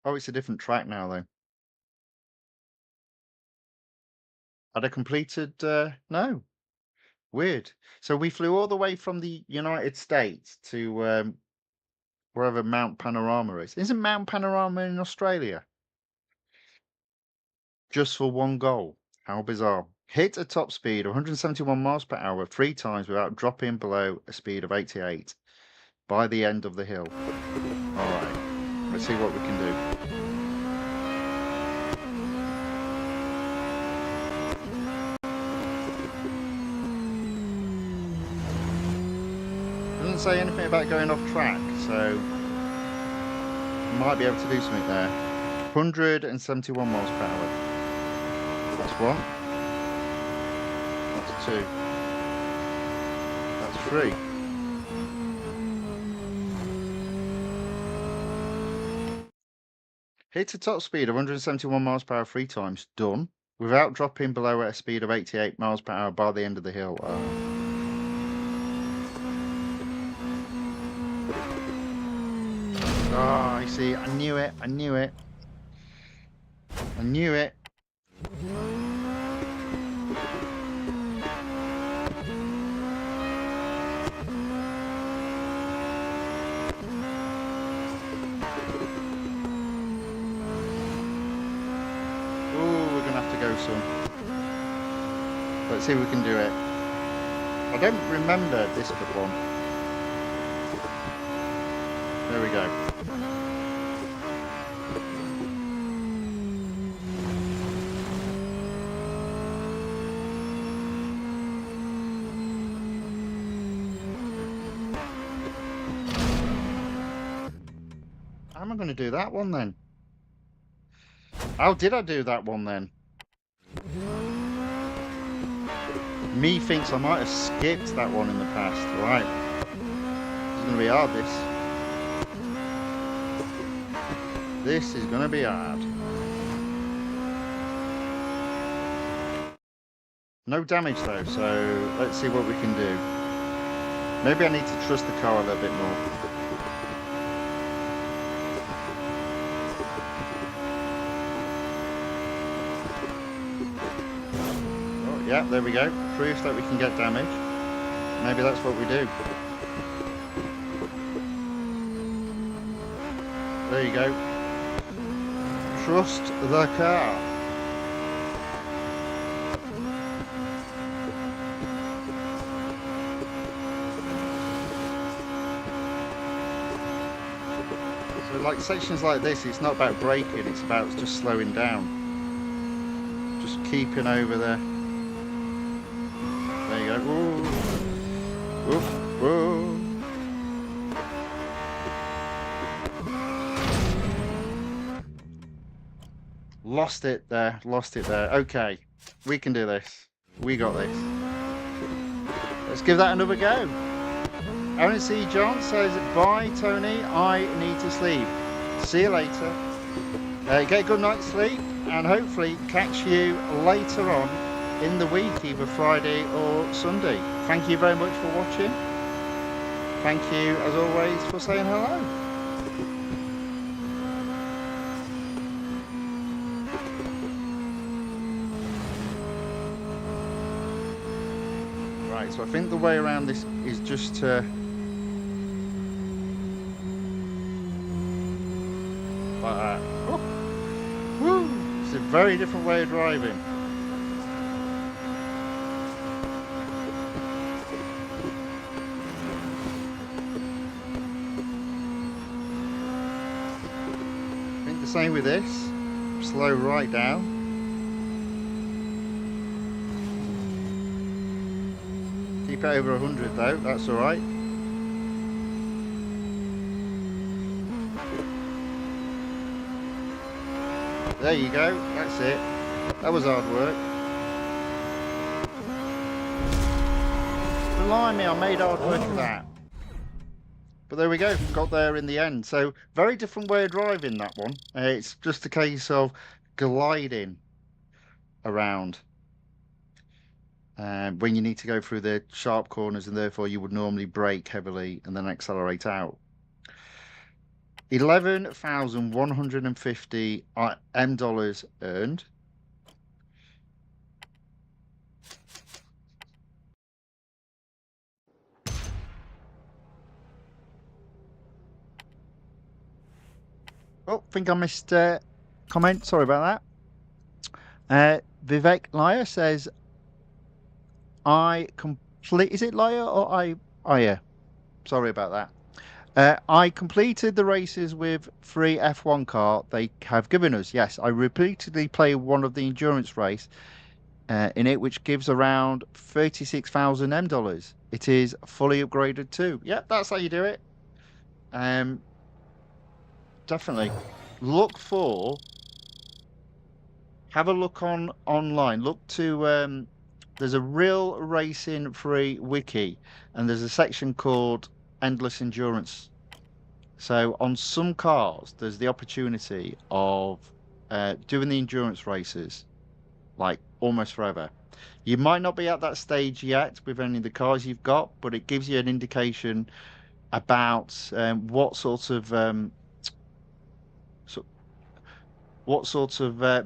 Oh, it's a different track now, though. Had I completed? No. Weird. So we flew all the way from the United States to wherever Mount Panorama is. Isn't Mount Panorama in Australia? Just for one goal. How bizarre. Hit a top speed of 171 miles per hour 3 times without dropping below a speed of 88 by the end of the hill. Alright, let's see what we can do. Doesn't say anything about going off track, so might be able to do something there. 171 miles per hour. That's one. That's two. That's three. Hit a top speed of 171 miles per hour 3 times. Done. Without dropping below a speed of 88 miles per hour by the end of the hill. Oh, I see. I knew it. I knew it. I knew it. Let's see if we can do it. I don't remember this bit one. There we go. How am I going to do that one then? How did I do that one then? Me thinks I might have skipped that one in the past. Right. It's going to be hard, this. This is going to be hard. No damage though, so let's see what we can do. Maybe I need to trust the car a little bit more. Yeah, there we go. Proof that we can get damage. Maybe that's what we do. There you go. Trust the car. So like sections like this, it's not about braking, it's about just slowing down. Just keeping over there. There you go. Ooh. Oof. Whoa. Lost it there. Lost it there. Okay. We can do this. We got this. Let's give that another go. Only see John says, bye Tony, I need to sleep. See you later. Get a good night's sleep and hopefully catch you later on in the week, either Friday or Sunday. Thank you very much for watching. Thank you, as always, for saying hello. Right, so I think the way around this is just to... like that. Oh. Woo! It's a very different way of driving. Same with this, slow right down. keep it over 100 though, that's all right. There you go, that's it. That was hard work. Blimey, I made hard work of that. But there we go, got there in the end. So very different way of driving that one. It's just a case of gliding around when you need to go through the sharp corners, and therefore you would normally brake heavily and then accelerate out. 11,150 dollars earned. Oh, I think I missed a comment. Sorry about that. Vivek Laya says, is it Laya or I? Oh, yeah. Sorry about that. I completed the races with free F1 car they have given us. Yes, I repeatedly play one of the endurance race in it, which gives around 36,000 dollars. It is fully upgraded too. Yep, that's how you do it. Definitely. Have a look online. Look to there's a Real Racing Free wiki, and there's a section called Endless Endurance. So on some cars, there's the opportunity of doing the endurance races, like almost forever. You might not be at that stage yet with any of the cars you've got, but it gives you an indication about what sort of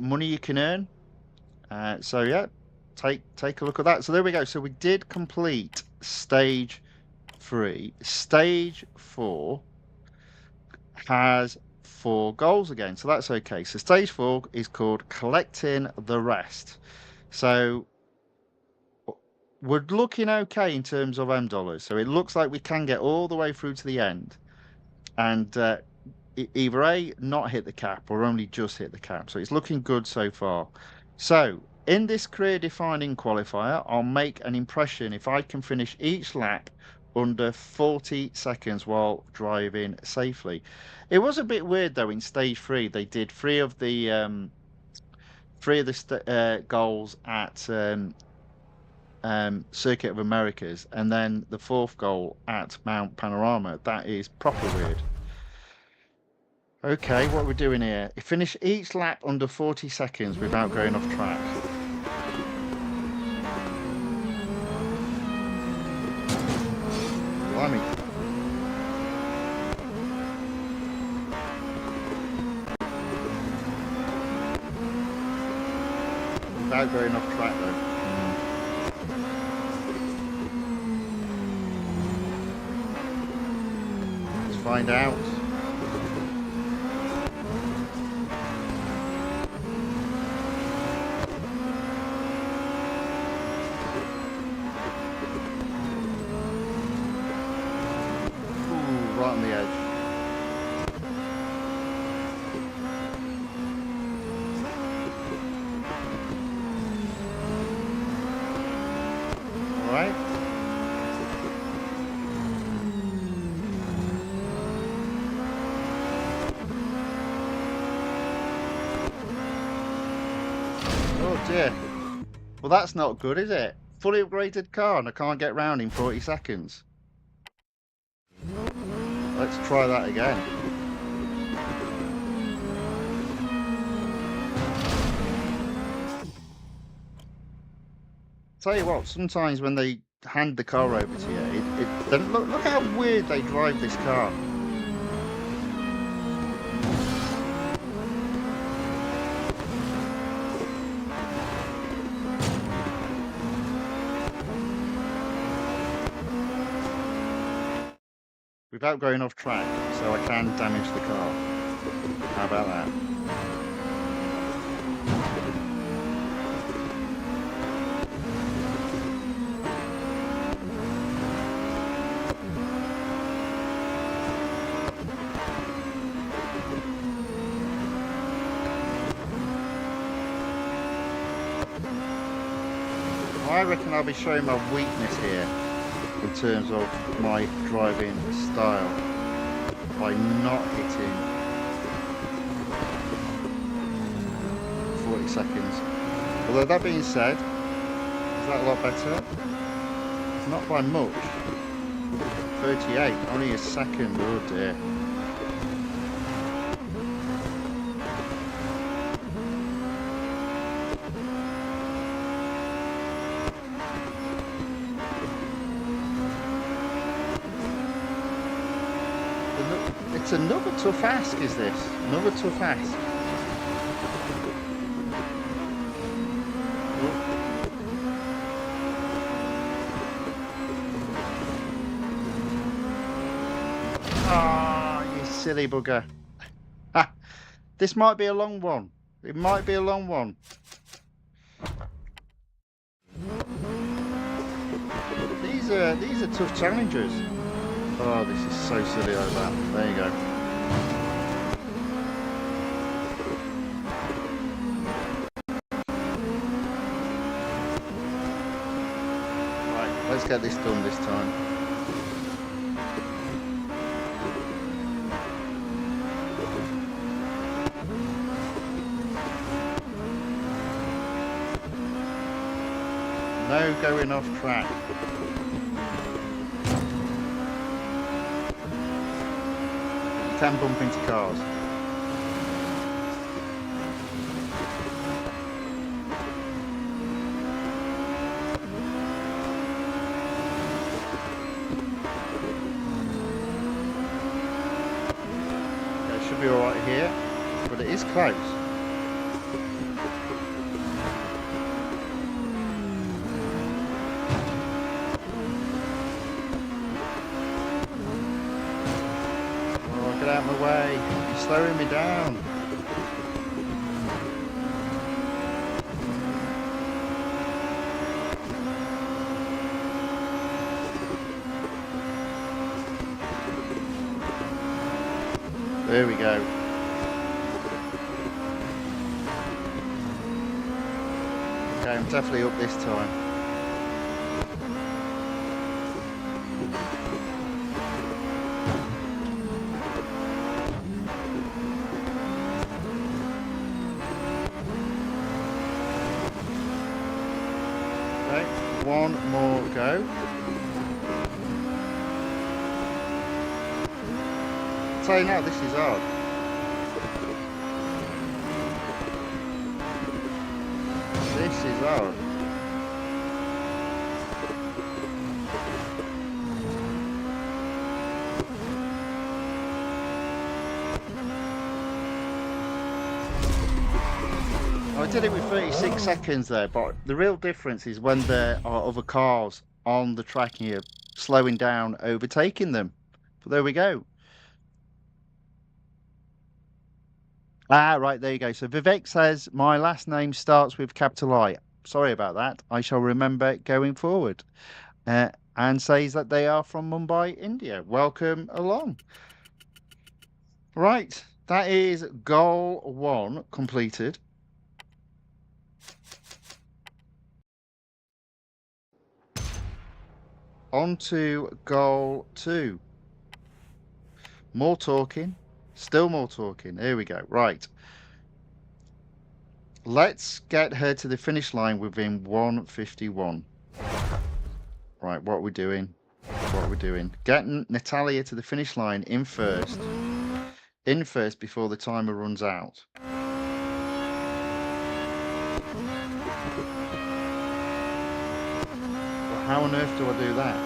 money you can earn. So yeah, take a look at that. So there we go. So we did complete stage 3. Stage 4 has 4 goals again, so that's okay. So stage 4 is called collecting the rest. So we're looking okay in terms of dollars. So it looks like we can get all the way through to the end, and either A, not hit the cap, or only just hit the cap. So it's looking good so far. So in this career defining qualifier, I'll make an impression if I can finish each lap under 40 seconds while driving safely. It was a bit weird though. In stage 3, they did three of the goals at Circuit of Americas, and then the 4th goal at Mount Panorama. That is proper weird. Okay, what we're doing here? Finish each lap under 40 seconds without going off track. Blimey. Without going off track though. Let's find out. Right on the edge. All right. Oh dear. Well, that's not good, is it? Fully upgraded car and I can't get round in 40 seconds. Let's try that again. Tell you what, sometimes when they hand the car over to you, look how weird they drive this car. Without going off track, so I can damage the car. How about that? I reckon I'll be showing my weakness here. in terms of my driving style by not hitting 40 seconds. Although that being said, is that a lot better? Not by much. 38, only a second, oh dear. It's another tough ask, is this? Another tough ask. Ah, you silly bugger. This might be a long one. It might be a long one. These are tough challengers. Oh, this is so silly like that. There you go. Right, let's get this done this time. No going off track. You can bump into cars. Okay, it should be alright here, but it is close. Out of my way, you're slowing me down. There we go. Okay, I'm definitely up this time. One more go. Tell you now, this is hard. This is hard. I did it with 36 seconds there, but the real difference is when there are other cars on the track and you're slowing down, overtaking them. But there we go. Ah, right, there you go. So Vivek says, my last name starts with capital I. Sorry about that. I shall remember going forward. And says that they are from Mumbai, India. Welcome along. Right, that is goal 1 completed. On to goal 2. More talking, still more talking. Here we go. Right. Let's get her to the finish line within 1:51. Right, what are we doing? What are we doing? Getting Natalia to the finish line in first. In first before the timer runs out. How on earth do I do that?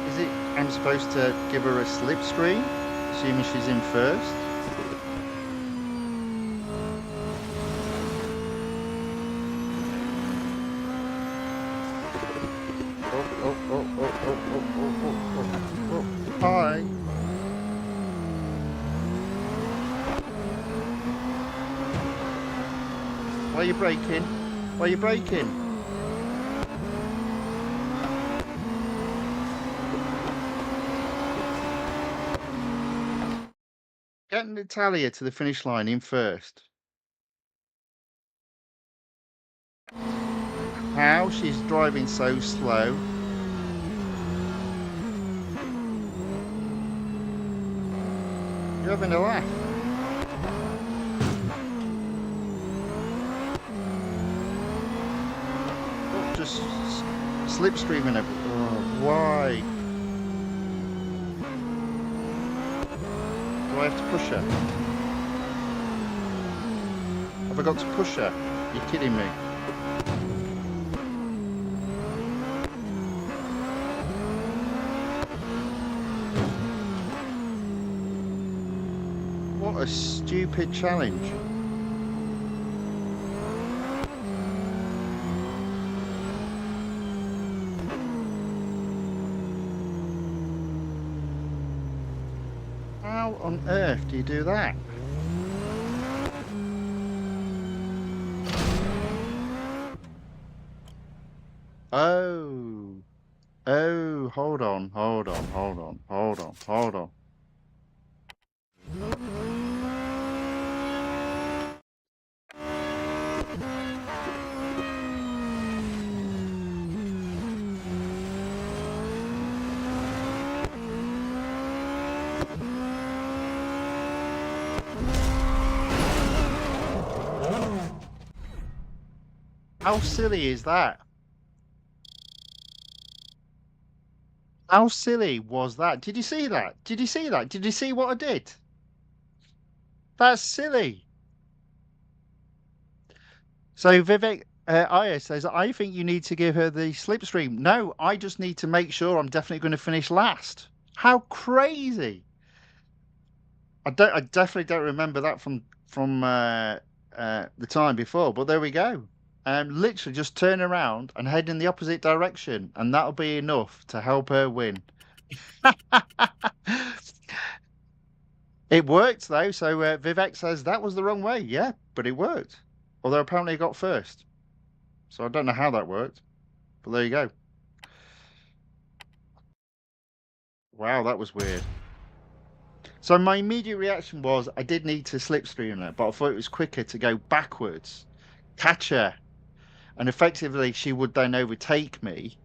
Is it I'm supposed to give her a slipstream, assuming she's in first? Hi. Why are you braking? Why are you braking? Natalia to the finish line in first. How she's driving so slow. You're having a laugh. Oh, just slipstreaming over. Oh, why? Do I have to push her? Have I got to push her? You're kidding me. What a stupid challenge. How on earth do you do that? Oh. Oh, hold on. How silly is that? How silly was that? Did you see that? Did you see that? Did you see what I did? That's silly. So Vivek Iyer says, I think you need to give her the slipstream. No, I just need to make sure I'm definitely going to finish last. How crazy! I definitely don't remember that from the time before. But there we go. Literally just turn around and head in the opposite direction, and that'll be enough to help her win. It worked though. So Vivek says that was the wrong way. Yeah, but it worked. Although apparently it got first. So I don't know how that worked, but there you go. Wow, that was weird. So my immediate reaction was I did need to slipstream her, but I thought it was quicker to go backwards, catch her, and effectively she would then overtake me,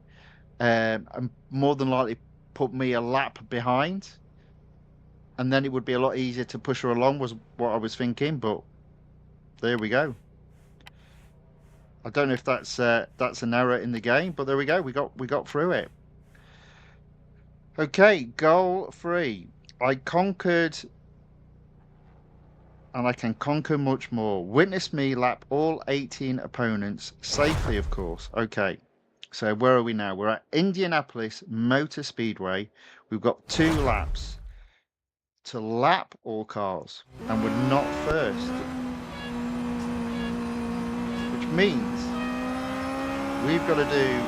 and more than likely put me a lap behind, and then it would be a lot easier to push her along, was what I was thinking. But there we go. I don't know if that's an error in the game, but there we go. We got through it. Okay, goal 3. I conquered, and I can conquer much more. Witness me lap all 18 opponents safely, of course. Okay, so where are we now? We're at Indianapolis Motor Speedway. We've got 2 laps to lap all cars, and we're not first, which means we've got to do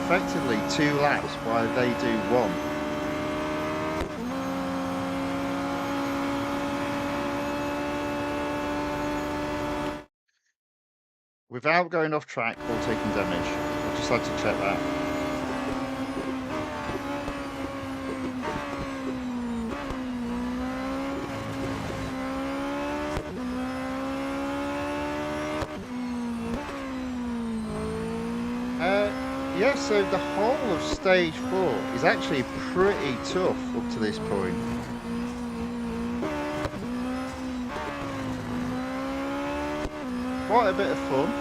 effectively 2 laps while they do 1. Without going off track or taking damage. I just like to check that. Yeah, so the whole of stage 4 is actually pretty tough up to this point. Quite a bit of fun.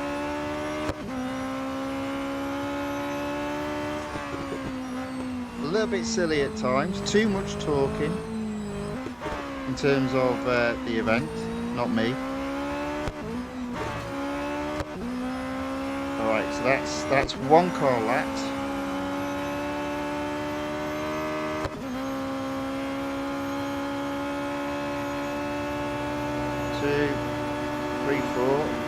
A little bit silly at times. Too much talking in terms of the event, not me. Alright, so that's 1 car lapped. Two, three, 4.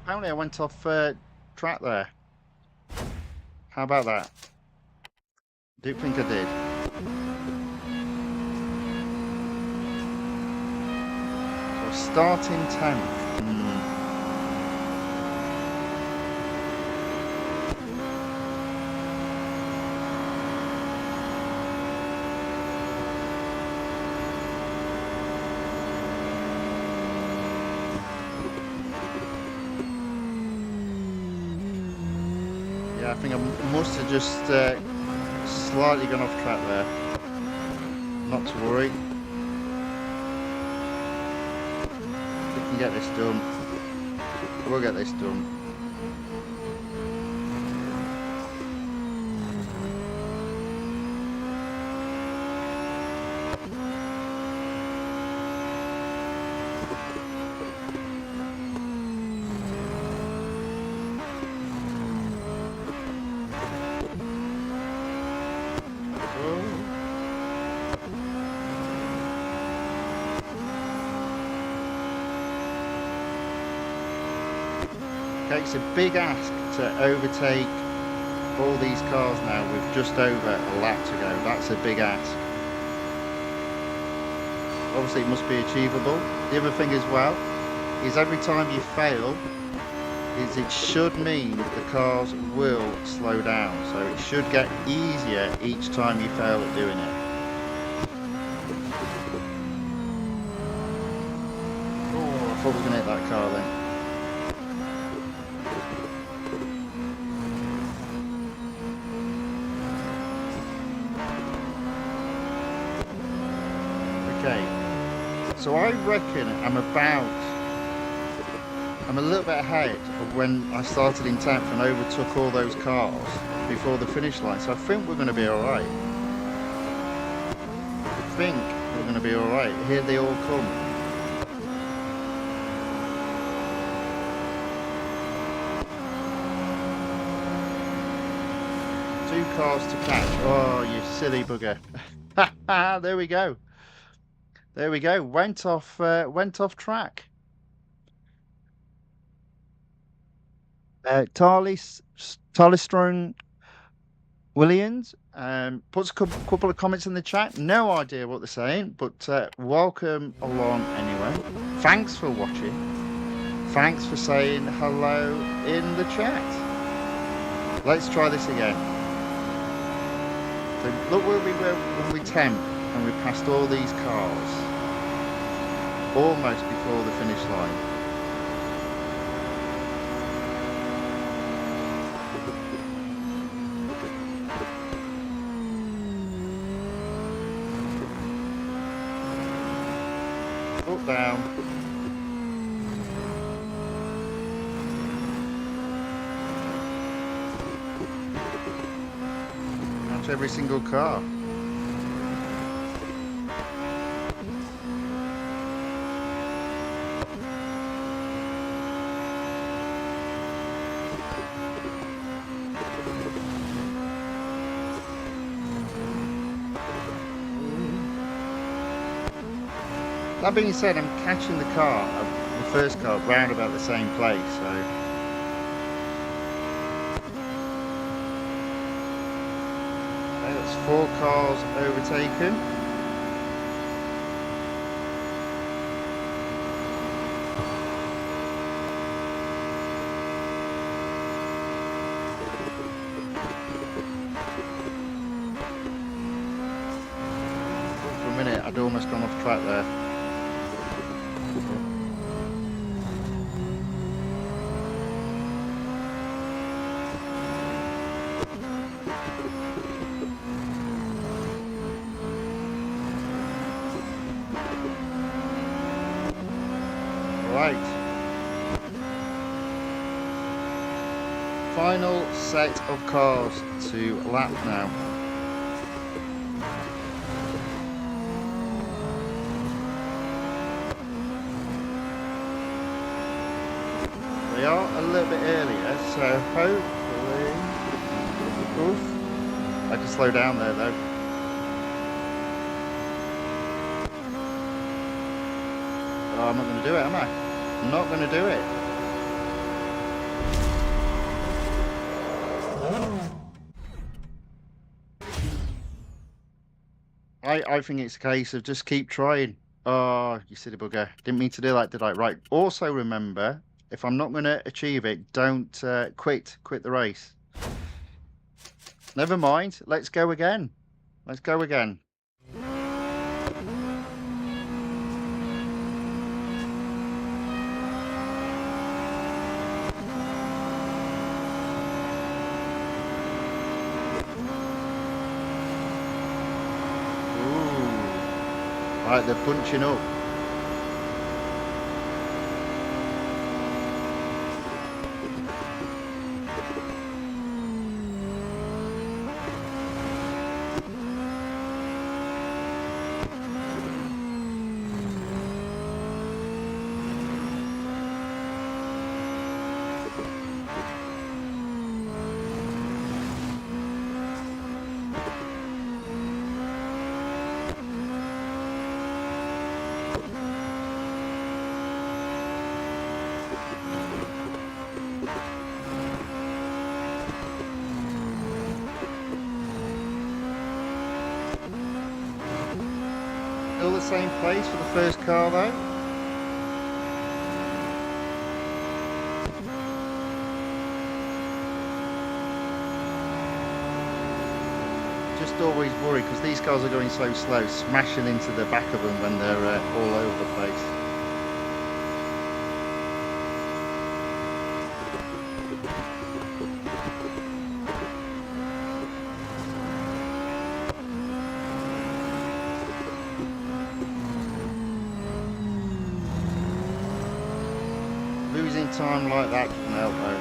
Apparently I went off track there. How about that? Do think I did. So starting 10th. Yeah, I think I must have just slightly gone off track there. Not to worry. We can get this done. We'll get this done. Okay, it's a big ask to overtake all these cars now with just over a lap to go. That's a big ask. Obviously it must be achievable. The other thing as well is every time you fail, it should mean the cars will slow down. So it should get easier each time you fail at doing it. Oh, I thought we were going to hit that car then. So I reckon I'm a little bit ahead of when I started in 10th and overtook all those cars before the finish line. So I think we're going to be all right. Here they all come. Two cars to catch. Oh, you silly bugger. There we go. There we go. Went off track. Tarlistrong Williams puts a couple of comments in the chat. No idea what they're saying, but welcome along anyway. Thanks for watching. Thanks for saying hello in the chat. Let's try this again. So look where we were when we temp and we passed all these cars almost before the finish line. Up, down. Catch every single car. That being said, I'm catching the first car, round about the same place, so. Okay, that's 4 cars overtaken. For a minute, I'd almost gone off track there. Final set of cars to lap now. They are a little bit earlier, so hopefully. Oof. I can slow down there though. Oh, I'm not going to do it, am I? I'm not going to do it. I think it's a case of just keep trying. Oh, you silly bugger. Didn't mean to do that, did I? Right. Also remember, if I'm not going to achieve it, don't quit the race. Never mind. Let's go again. Let's go again. Ooh. Right, they're punching up. Still the same place for the first car though. Just always worry because these cars are going so slow, smashing into the back of them when they're all over the place. Losing time like that doesn't help though.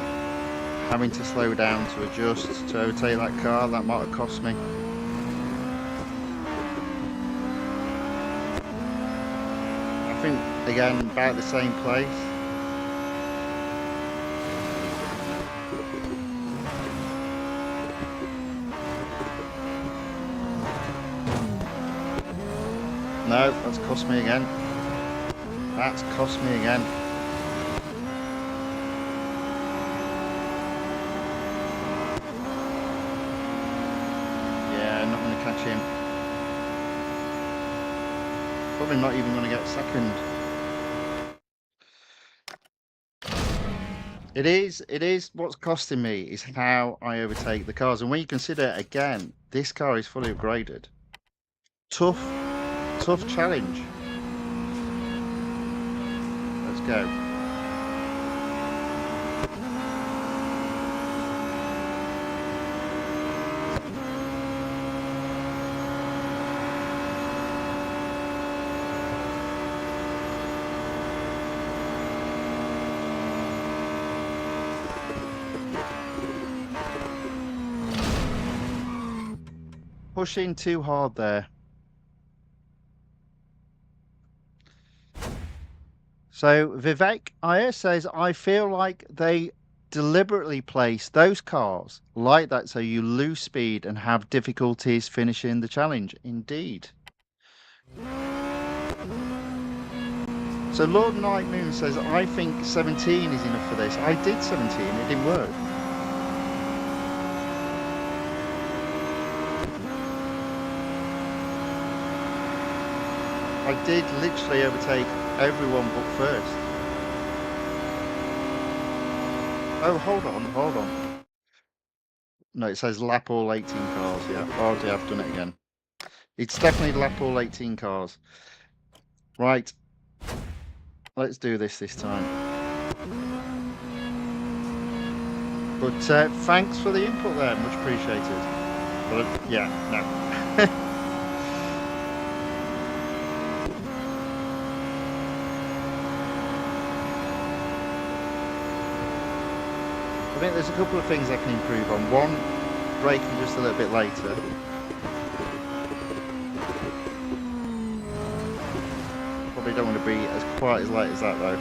Having to slow down to adjust to overtake that car, that might have cost me. I think again about the same place. No, that's cost me again. That's cost me again. Catch him. Probably not even going to get second. It is what's costing me is how I overtake the cars. And when you consider again, this car is fully upgraded. Tough challenge. Let's go. Pushing too hard there. So Vivek Iyer says, I feel like they deliberately place those cars like that so you lose speed and have difficulties finishing the challenge. Indeed. So Lord Night Moon says, I think 17 is enough for this. I did 17, it didn't work. I did literally overtake everyone but first. Oh, hold on. No, it says lap all 18 cars, yeah. Oh, dear, I've done it again. It's definitely lap all 18 cars. Right. Let's do this time. But thanks for the input there, much appreciated. But yeah, no. I think there's a couple of things I can improve on. One, braking just a little bit later. Probably don't want to be as quite as late as that though.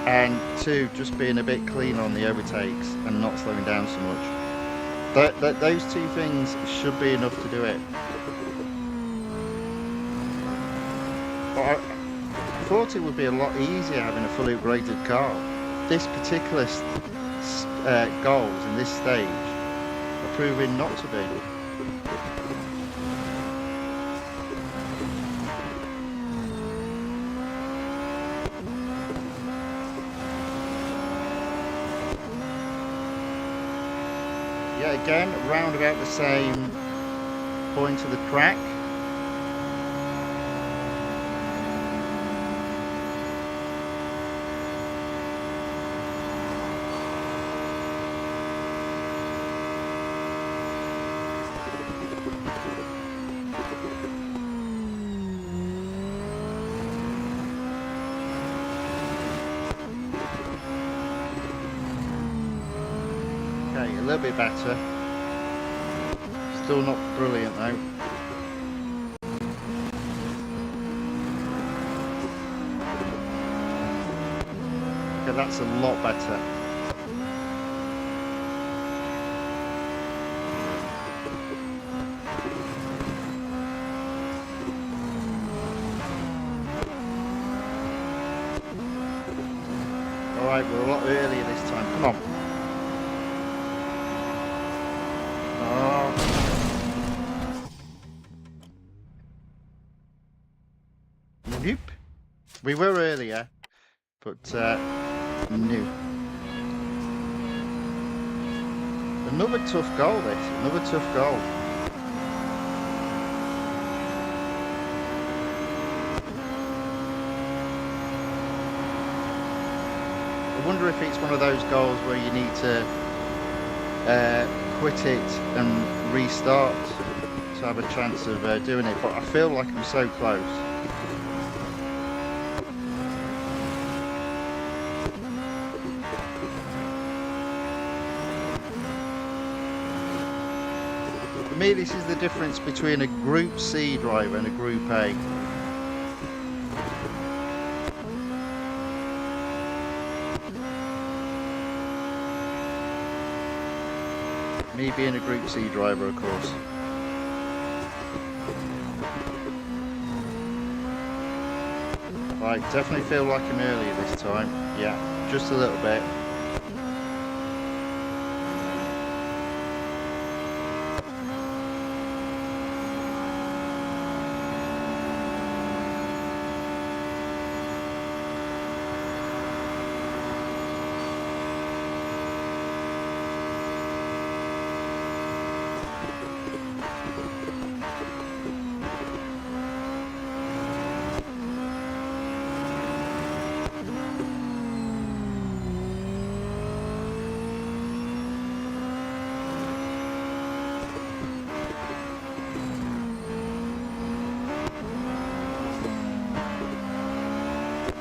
And two, just being a bit clean on the overtakes and not slowing down so much. Those two things should be enough to do it. But I thought it would be a lot easier having a fully upgraded car. This particular goals in this stage are proving not to be. yet again, round about the same point of the track. Okay, a little bit better. Still not brilliant though. Okay, that's a lot better. Alright, we're a lot earlier this time. Come on. Nope. We were earlier, but no. Another tough goal, this. Another tough goal. I wonder if it's one of those goals where you need to quit it and restart to have a chance of doing it, but I feel like I'm so close. For me, this is the difference between a Group C driver and a Group A. Me being a Group C driver, of course. Right, definitely feel like I'm earlier this time. Yeah, just a little bit.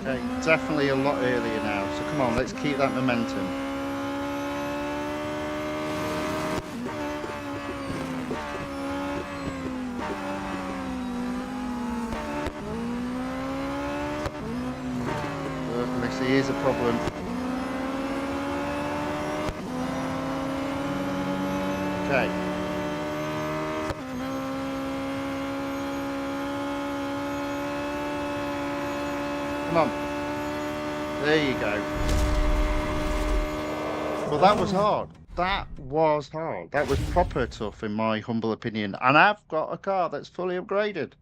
Okay, definitely a lot earlier now, so come on, let's keep that momentum. Let's see, here's a problem. Okay. Come on. There you go. Well, that was hard. That was hard. That was proper tough, in my humble opinion. And I've got a car that's fully upgraded.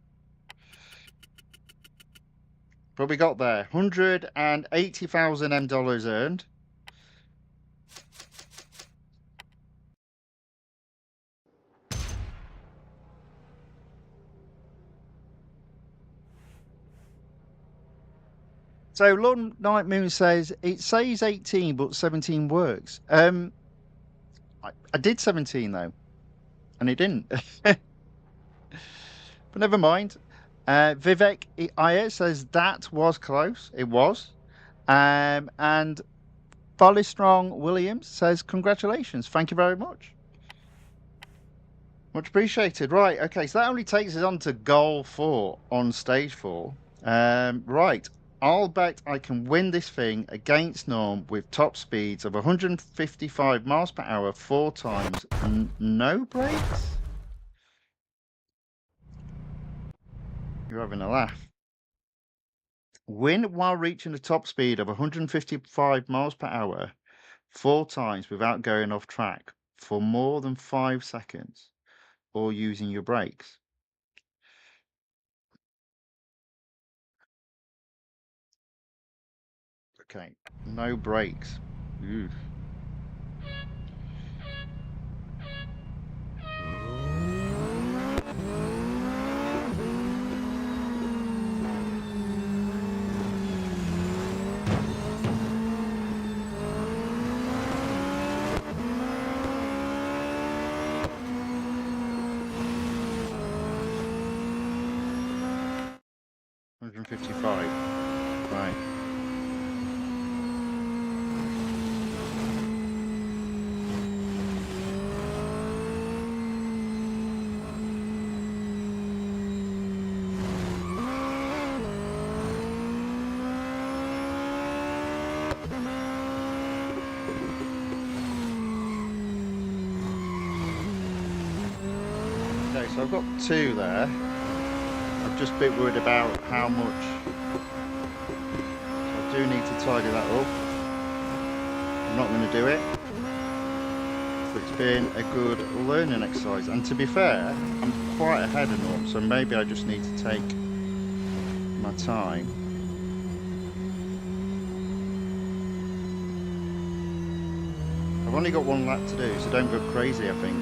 But we got there. $180,000 earned. So Lord Night Moon says it says 18, but 17 works. I did 17 though, and it didn't. But never mind. Vivek Iyer says that was close. It was. And Folly Strong Williams says congratulations. Thank you very much. Much appreciated. Right. Okay. So that only takes us on to goal 4 on stage 4. Right. I'll bet I can win this thing against Norm with top speeds of 155 miles per hour 4 times and no brakes. You're having a laugh. Win while reaching a top speed of 155 miles per hour 4 times without going off track for more than 5 seconds or using your brakes. Okay, no brakes. Oof. So I've got 2 there. I'm just a bit worried about how much. So I do need to tidy that up. I'm not going to do it. But it's been a good learning exercise. And to be fair, I'm quite ahead of norm. So maybe I just need to take my time. I've only got 1 lap to do, so don't go crazy, I think.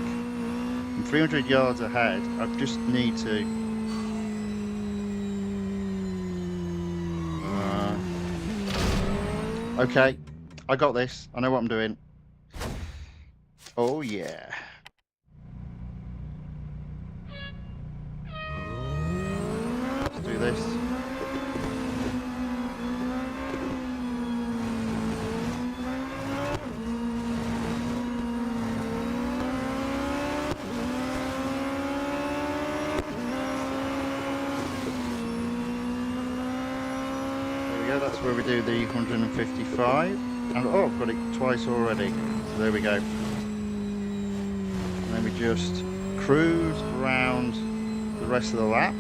I'm 300 yards ahead. I just need to... Okay, I got this. I know what I'm doing. Oh, yeah. Let's do this. That's where we do the 155, and oh, I've got it twice already, so there we go. And then we just cruise around the rest of the lap.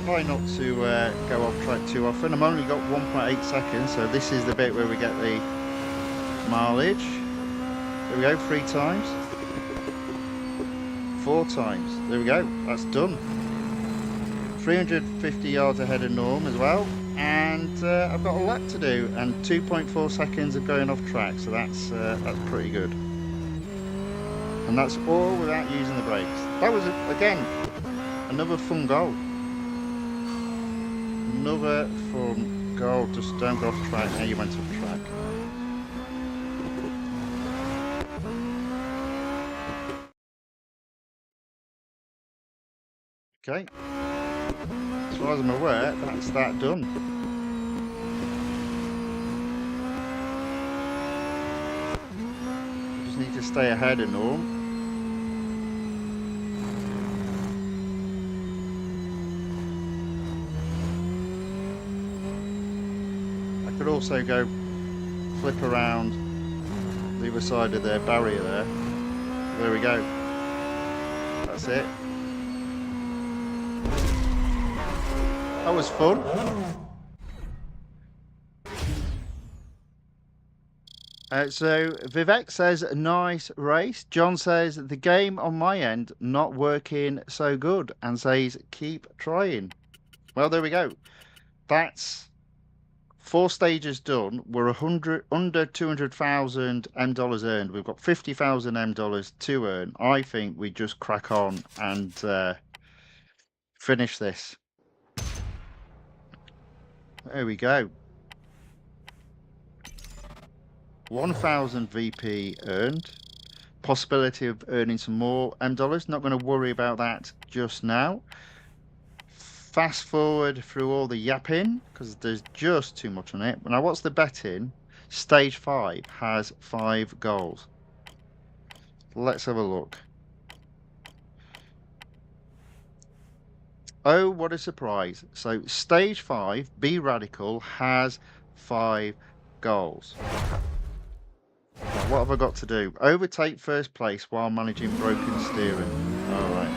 Try not to go off track too often. I've only got 1.8 seconds, so this is the bit where we get the mileage. There we go, 3 times. 4 times. There we go, that's done. 350 yards ahead of norm as well. And I've got a lap to do and 2.4 seconds of going off track, so that's pretty good. And that's all without using the brakes. That was, again, another fun goal. Another fun goal. Just don't go off track. Now you went off track. Okay. As far as I'm aware, that's that done. Just need to stay ahead of norm. Could also go flip around the other side of the barrier there. There we go. That's it. That was fun. So Vivek says nice race. John says the game on my end not working so good and says keep trying. Well, there we go. That's 4 stages done. We're under 200,000 M dollars earned. We've got 50,000 M dollars to earn. I think we just crack on and finish this. There we go. 1,000 VP earned. Possibility of earning some more M dollars. Not going to worry about that just now. Fast forward through all the yapping because there's just too much on it. Now, what's the betting? Stage 5 has 5 goals. Let's have a look. Oh, what a surprise. So, stage 5, Be Radical, has 5 goals. What have I got to do? Overtake first place while managing broken steering. Alright.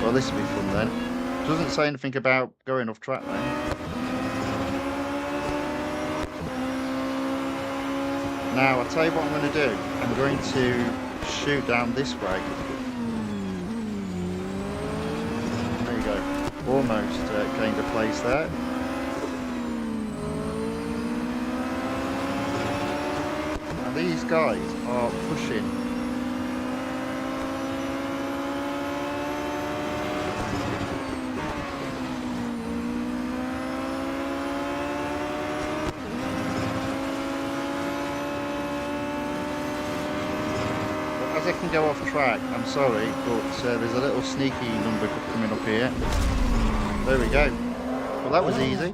Well, this will be fun then. Doesn't say anything about going off track then. Now, I'll tell you what I'm going to do. I'm going to shoot down this way. There you go. Almost gained a place there. And these guys are pushing. As I can go off track, I'm sorry, but there's a little sneaky number coming up here. There we go. Well, that was easy.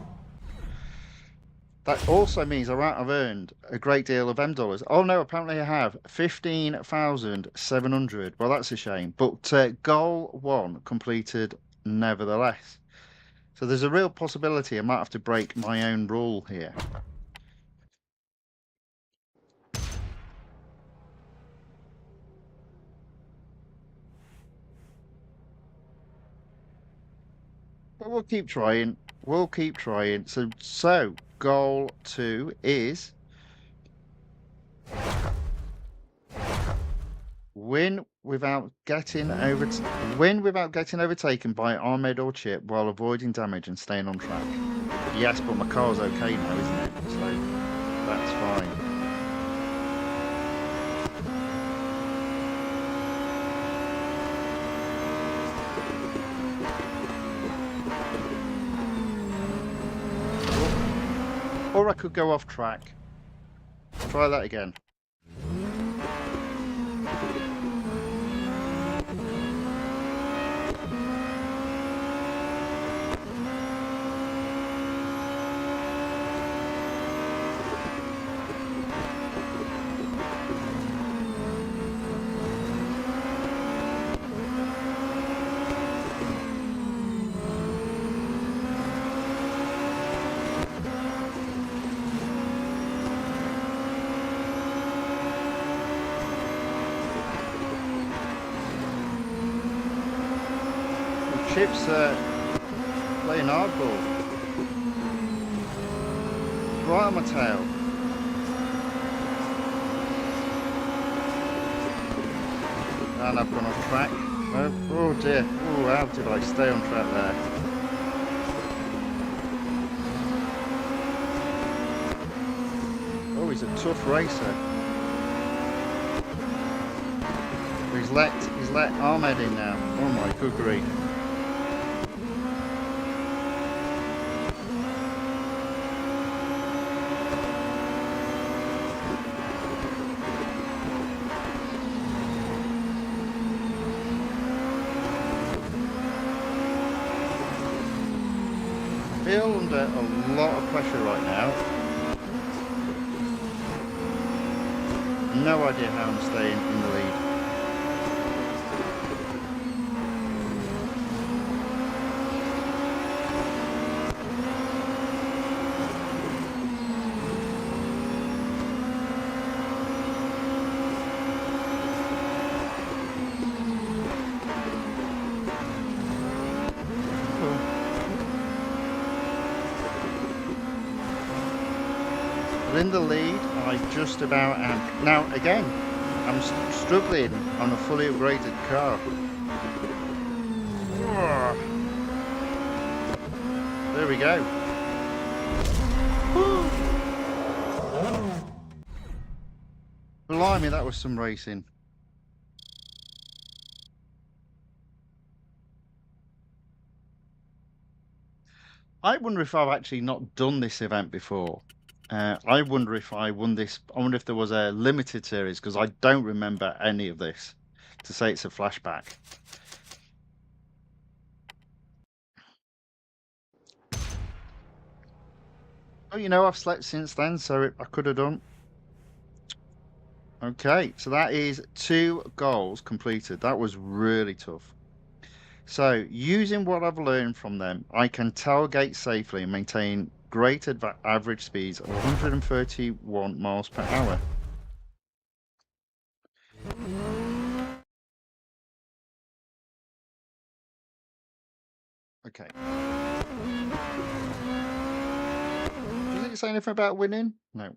That also means I won't have earned a great deal of M dollars. Oh no, apparently I have 15,700. Well, that's a shame. But goal 1 completed nevertheless. So there's a real possibility I might have to break my own rule here. But we'll keep trying. We'll keep trying. So goal 2 is win without getting overtaken by armored or chip while avoiding damage and staying on track. Yes, but my car's okay now, isn't it? So that's fine. Or I could go off track. Try that again. Chip's playing hardball. Right on my tail. And I've gone off track. Oh dear. Oh, how did I stay on track there? Oh, he's a tough racer. He's let Ahmed in now. Oh my good grief. I feel under a lot of pressure right now. No idea how I'm staying in the lead. In the lead, I just about am. Now again, I'm struggling on a fully upgraded car. There we go. Blimey, that was some racing. I wonder if I've actually not done this event before. I wonder if I won this. I wonder if there was a limited series because I don't remember any of this. To say it's a flashback. Oh, you know, I've slept since then, so I could have done. Okay, so that is 2 goals completed. That was really tough. So, using what I've learned from them, I can tailgate safely and maintain great average speeds of 131 miles per hour. Okay. Does it say anything about winning? No.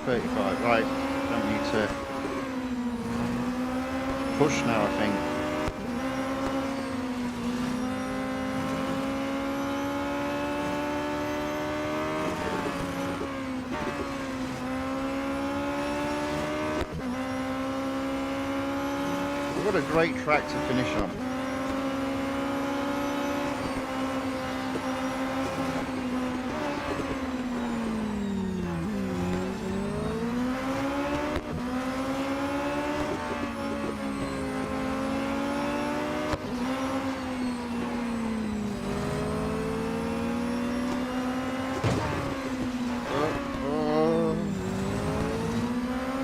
35. Right, don't need to push now, I think. We've got a great track to finish on.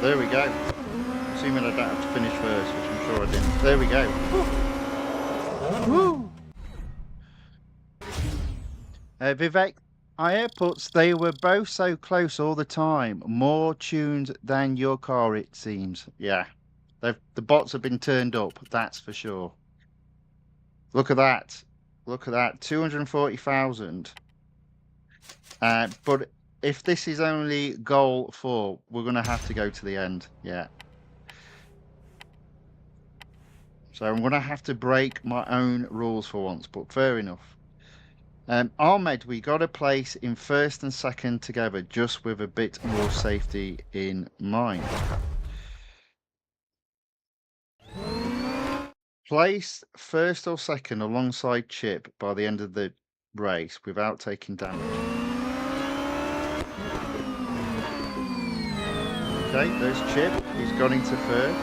There we go. Assuming I don't have to finish first, which I'm sure I didn't. There we go. Woo! Vivek, AirPods, they were both so close all the time. More tuned than your car, it seems. Yeah. The bots have been turned up, that's for sure. Look at that. Look at that. 240,000. But if this is only goal 4, we're going to have to go to the end. Yeah. So I'm going to have to break my own rules for once, but fair enough. Ahmed, we got a place in first and second together, just with a bit more safety in mind. Place first or second alongside Chip by the end of the race without taking damage. Okay, there's Chip. He's gone into third.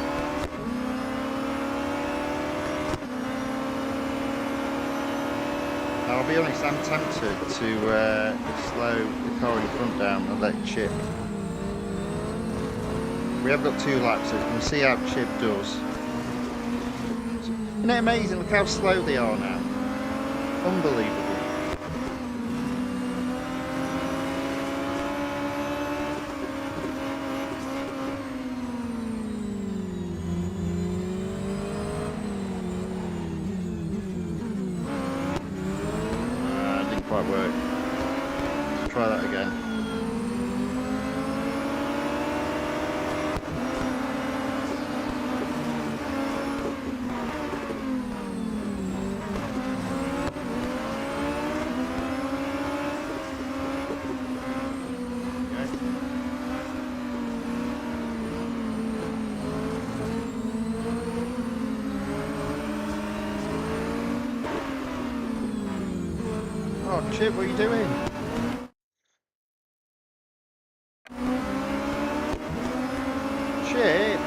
I'll be honest, I'm tempted to slow the car in front down and let Chip. We have got 2 laps, so we can see how Chip does. Isn't it amazing? Look how slow they are now. Unbelievable. Quite work. Let's try that again. Oh, Chip, what are you doing? Chip!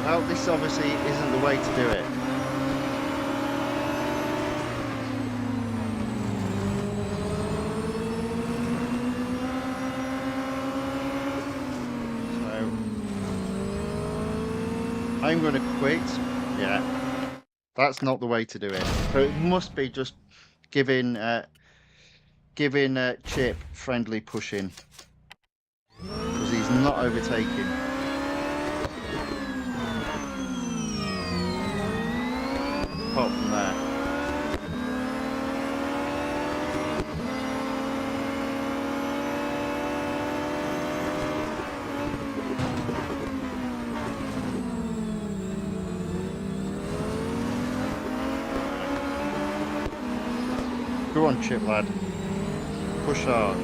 Well, this obviously isn't the way to do it. So, I'm going to quit. Yeah, that's not the way to do it. So it must be just giving Chip friendly pushing, because he's not overtaking. Apart from there. Go on, Chip lad. Push hard.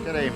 Get him.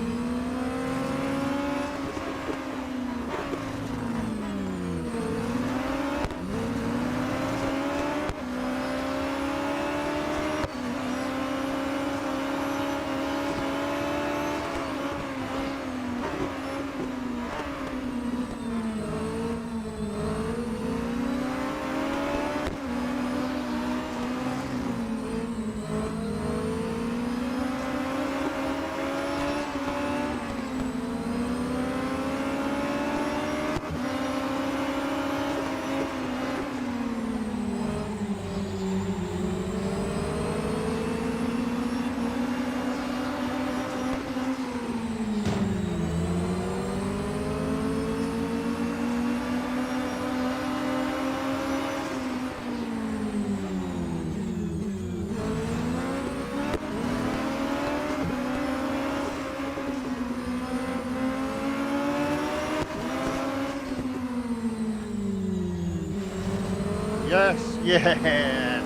Yes, yes.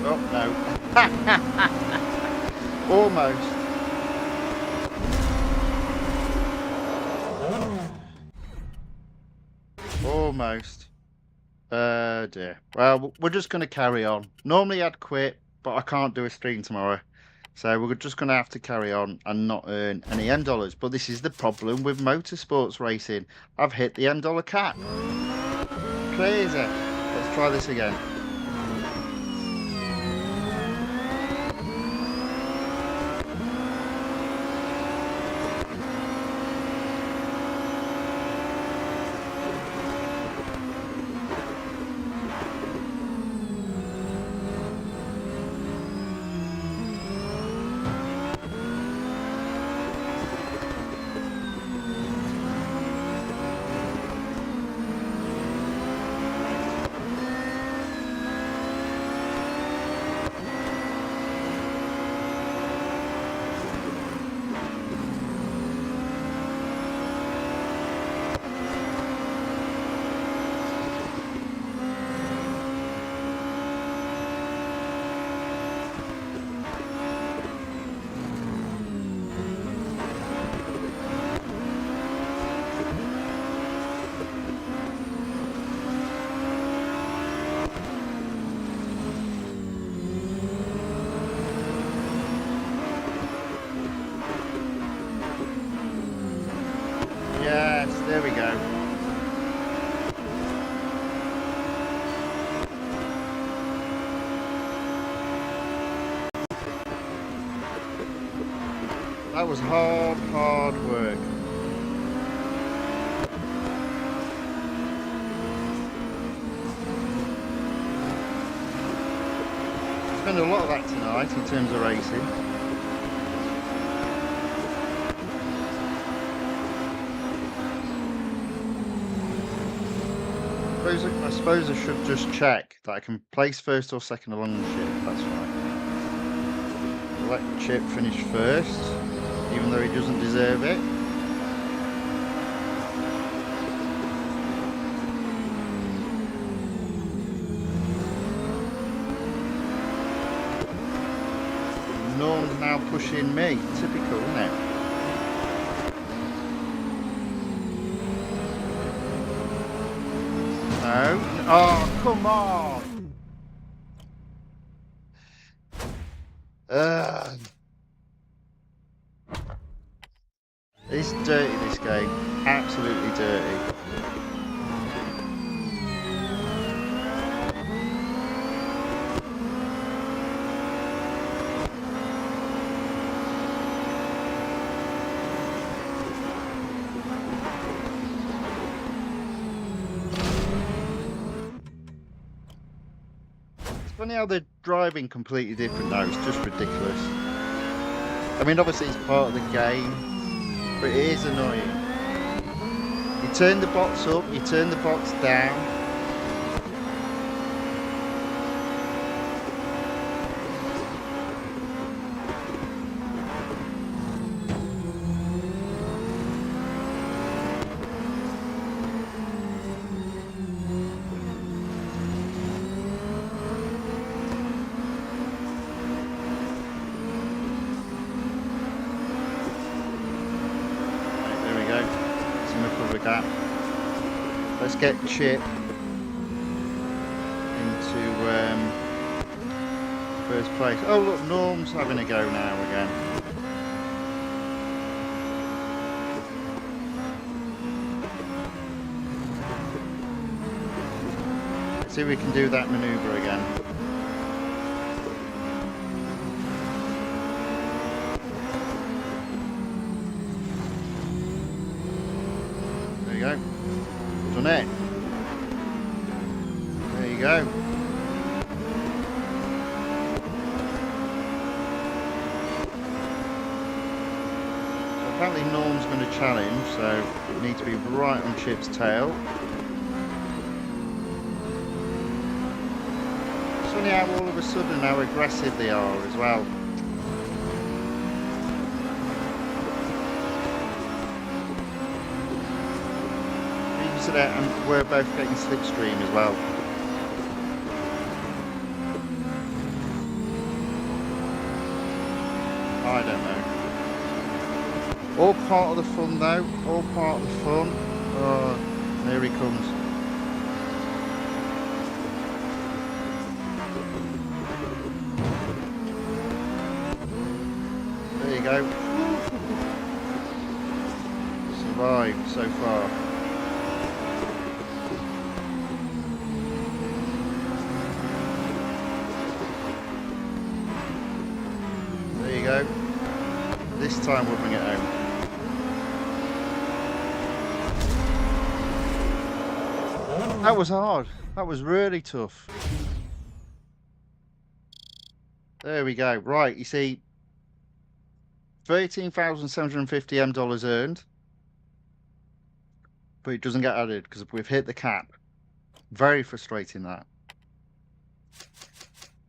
Oh, no. Almost. Almost. Dear. Well, we're just going to carry on. Normally I'd quit, but I can't do a stream tomorrow. So we're just going to have to carry on and not earn any M dollars. But this is the problem with motorsports racing. I've hit the M dollar cap. Crazy. Let's try this again. Yes, there we go. That was hard work. Spend a lot of that tonight in terms of racing. I suppose I should just check that I can place first or second along the ship. That's right. Let Chip finish first, even though he doesn't deserve it. Norm's now pushing me. Typical, isn't it? No. Oh, come on. It's dirty, this game. Absolutely dirty. Funny how they're driving completely different now. It's just ridiculous. I mean, obviously it's part of the game, but it is annoying. You turn the box up, you turn the box down. Let's get Chip into first place. Oh look, Norm's having a go now again. Let's see if we can do that manoeuvre again. There you go. Done it. There you go. So apparently Norm's going to challenge, so we need to be right on Chip's tail. It's funny how all of a sudden how aggressive they are as well. internet and we're both getting slipstream as well. I don't know. All part of the fun though. All part of the fun. Oh, there he comes. There you go. Survived so far. There you go. This time we'll bring it home. That was hard. That was really tough. There we go. Right, you see, $13,750 earned, but it doesn't get added because we've hit the cap. Very frustrating that.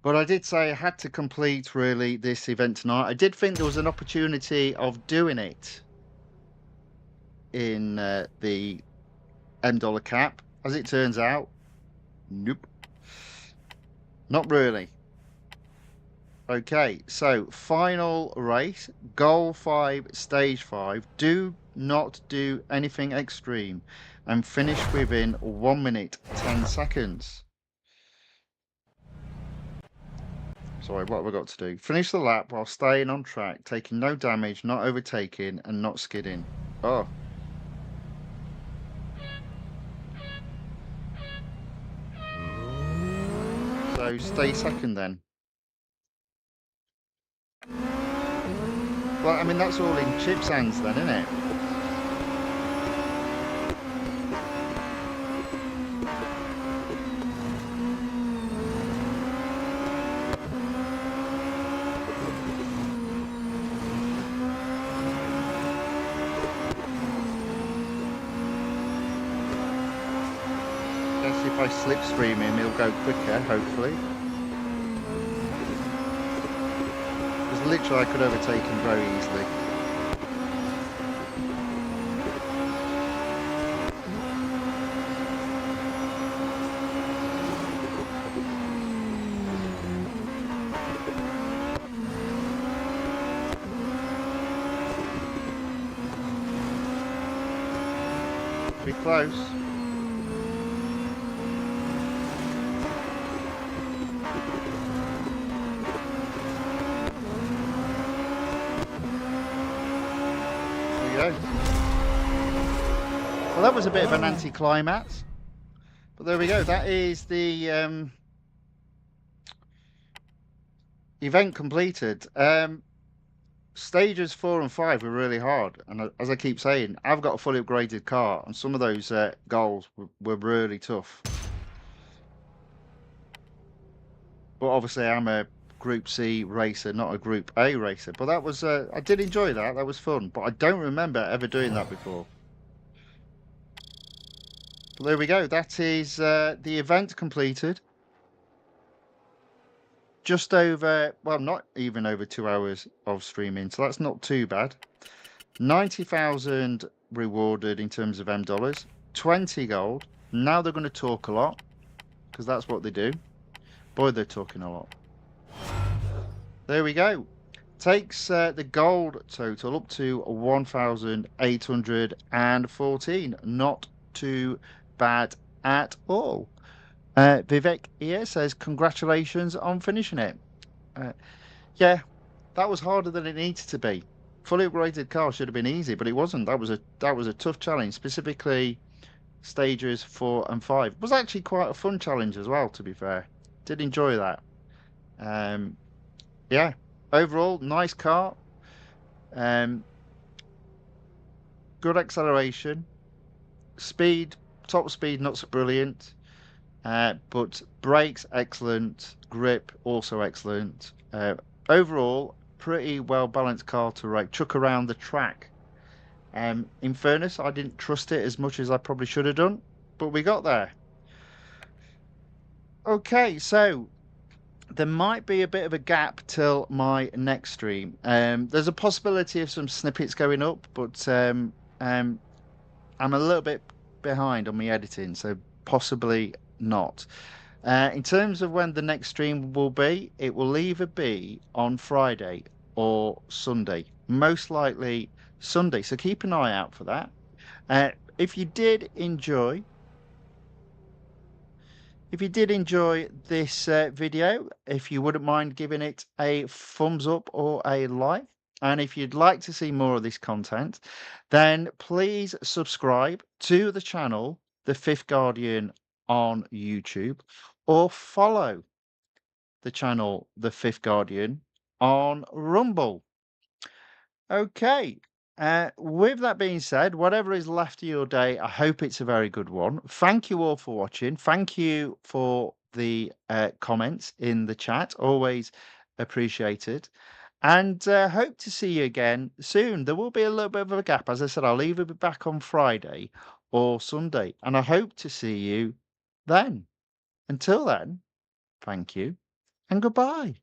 But I did say I had to complete really this event tonight. I did think there was an opportunity of doing it in the $M cap. As it turns out, nope. Not really. Okay, so final race, goal 5, stage 5. Do not do anything extreme and finish within 1 minute 10 seconds. Sorry, what have I got to do? Finish the lap while staying on track, taking no damage, not overtaking, and not skidding. Oh. So stay second then. Well, I mean, that's all in Chip's hands then, isn't it? Guess if I slipstream him, he'll go quicker, hopefully. Literally, I could overtake him very easily. Be close. Well, that was a bit of an anticlimax, but there we go. That is the event completed. Stages 4 and 5 were really hard, and as I keep saying, I've got a fully upgraded car, and some of those goals were really tough. But obviously, I'm a Group C racer, not a Group A racer. But that was I did enjoy that. That was fun. But I don't remember ever doing that before. But there we go. That is the event completed. Just over, well, not even over 2 hours of streaming, so that's not too bad. 90,000 rewarded in terms of M dollars, 20 gold. Now they're going to talk a lot because that's what they do. Boy, they're talking a lot. There we go. Takes the gold total up to 1,814. Not too bad at all. Vivek here says congratulations on finishing it. Yeah, that was harder than it needed to be. Fully upgraded car should have been easy, but it wasn't. That was a tough challenge, specifically stages 4 and 5. It was actually quite a fun challenge as well, to be fair. Did enjoy that. Yeah, overall nice car. Good acceleration, speed, top speed not so brilliant, but brakes excellent, grip also excellent. Overall, pretty well balanced car to chuck around the track. In fairness, I didn't trust it as much as I probably should have done, but we got there. Okay, so there might be a bit of a gap till my next stream. There's a possibility of some snippets going up, but I'm a little bit behind on my editing, so possibly not. In terms of when the next stream will be, it will either be on Friday or Sunday. Most likely Sunday, so keep an eye out for that. If you did enjoy If you did enjoy this video, if you wouldn't mind giving it a thumbs up or a like, and if you'd like to see more of this content, then please subscribe to the channel, The Fifth Guardian on YouTube, or follow the channel, The Fifth Guardian on Rumble. Okay. With that being said, whatever is left of your day, I hope it's a very good one. Thank you all for watching. Thank you for the comments in the chat. Always appreciated. And hope to see you again soon. There will be a little bit of a gap. As I said, I'll either be back on Friday or Sunday. And I hope to see you then. Until then, thank you and goodbye.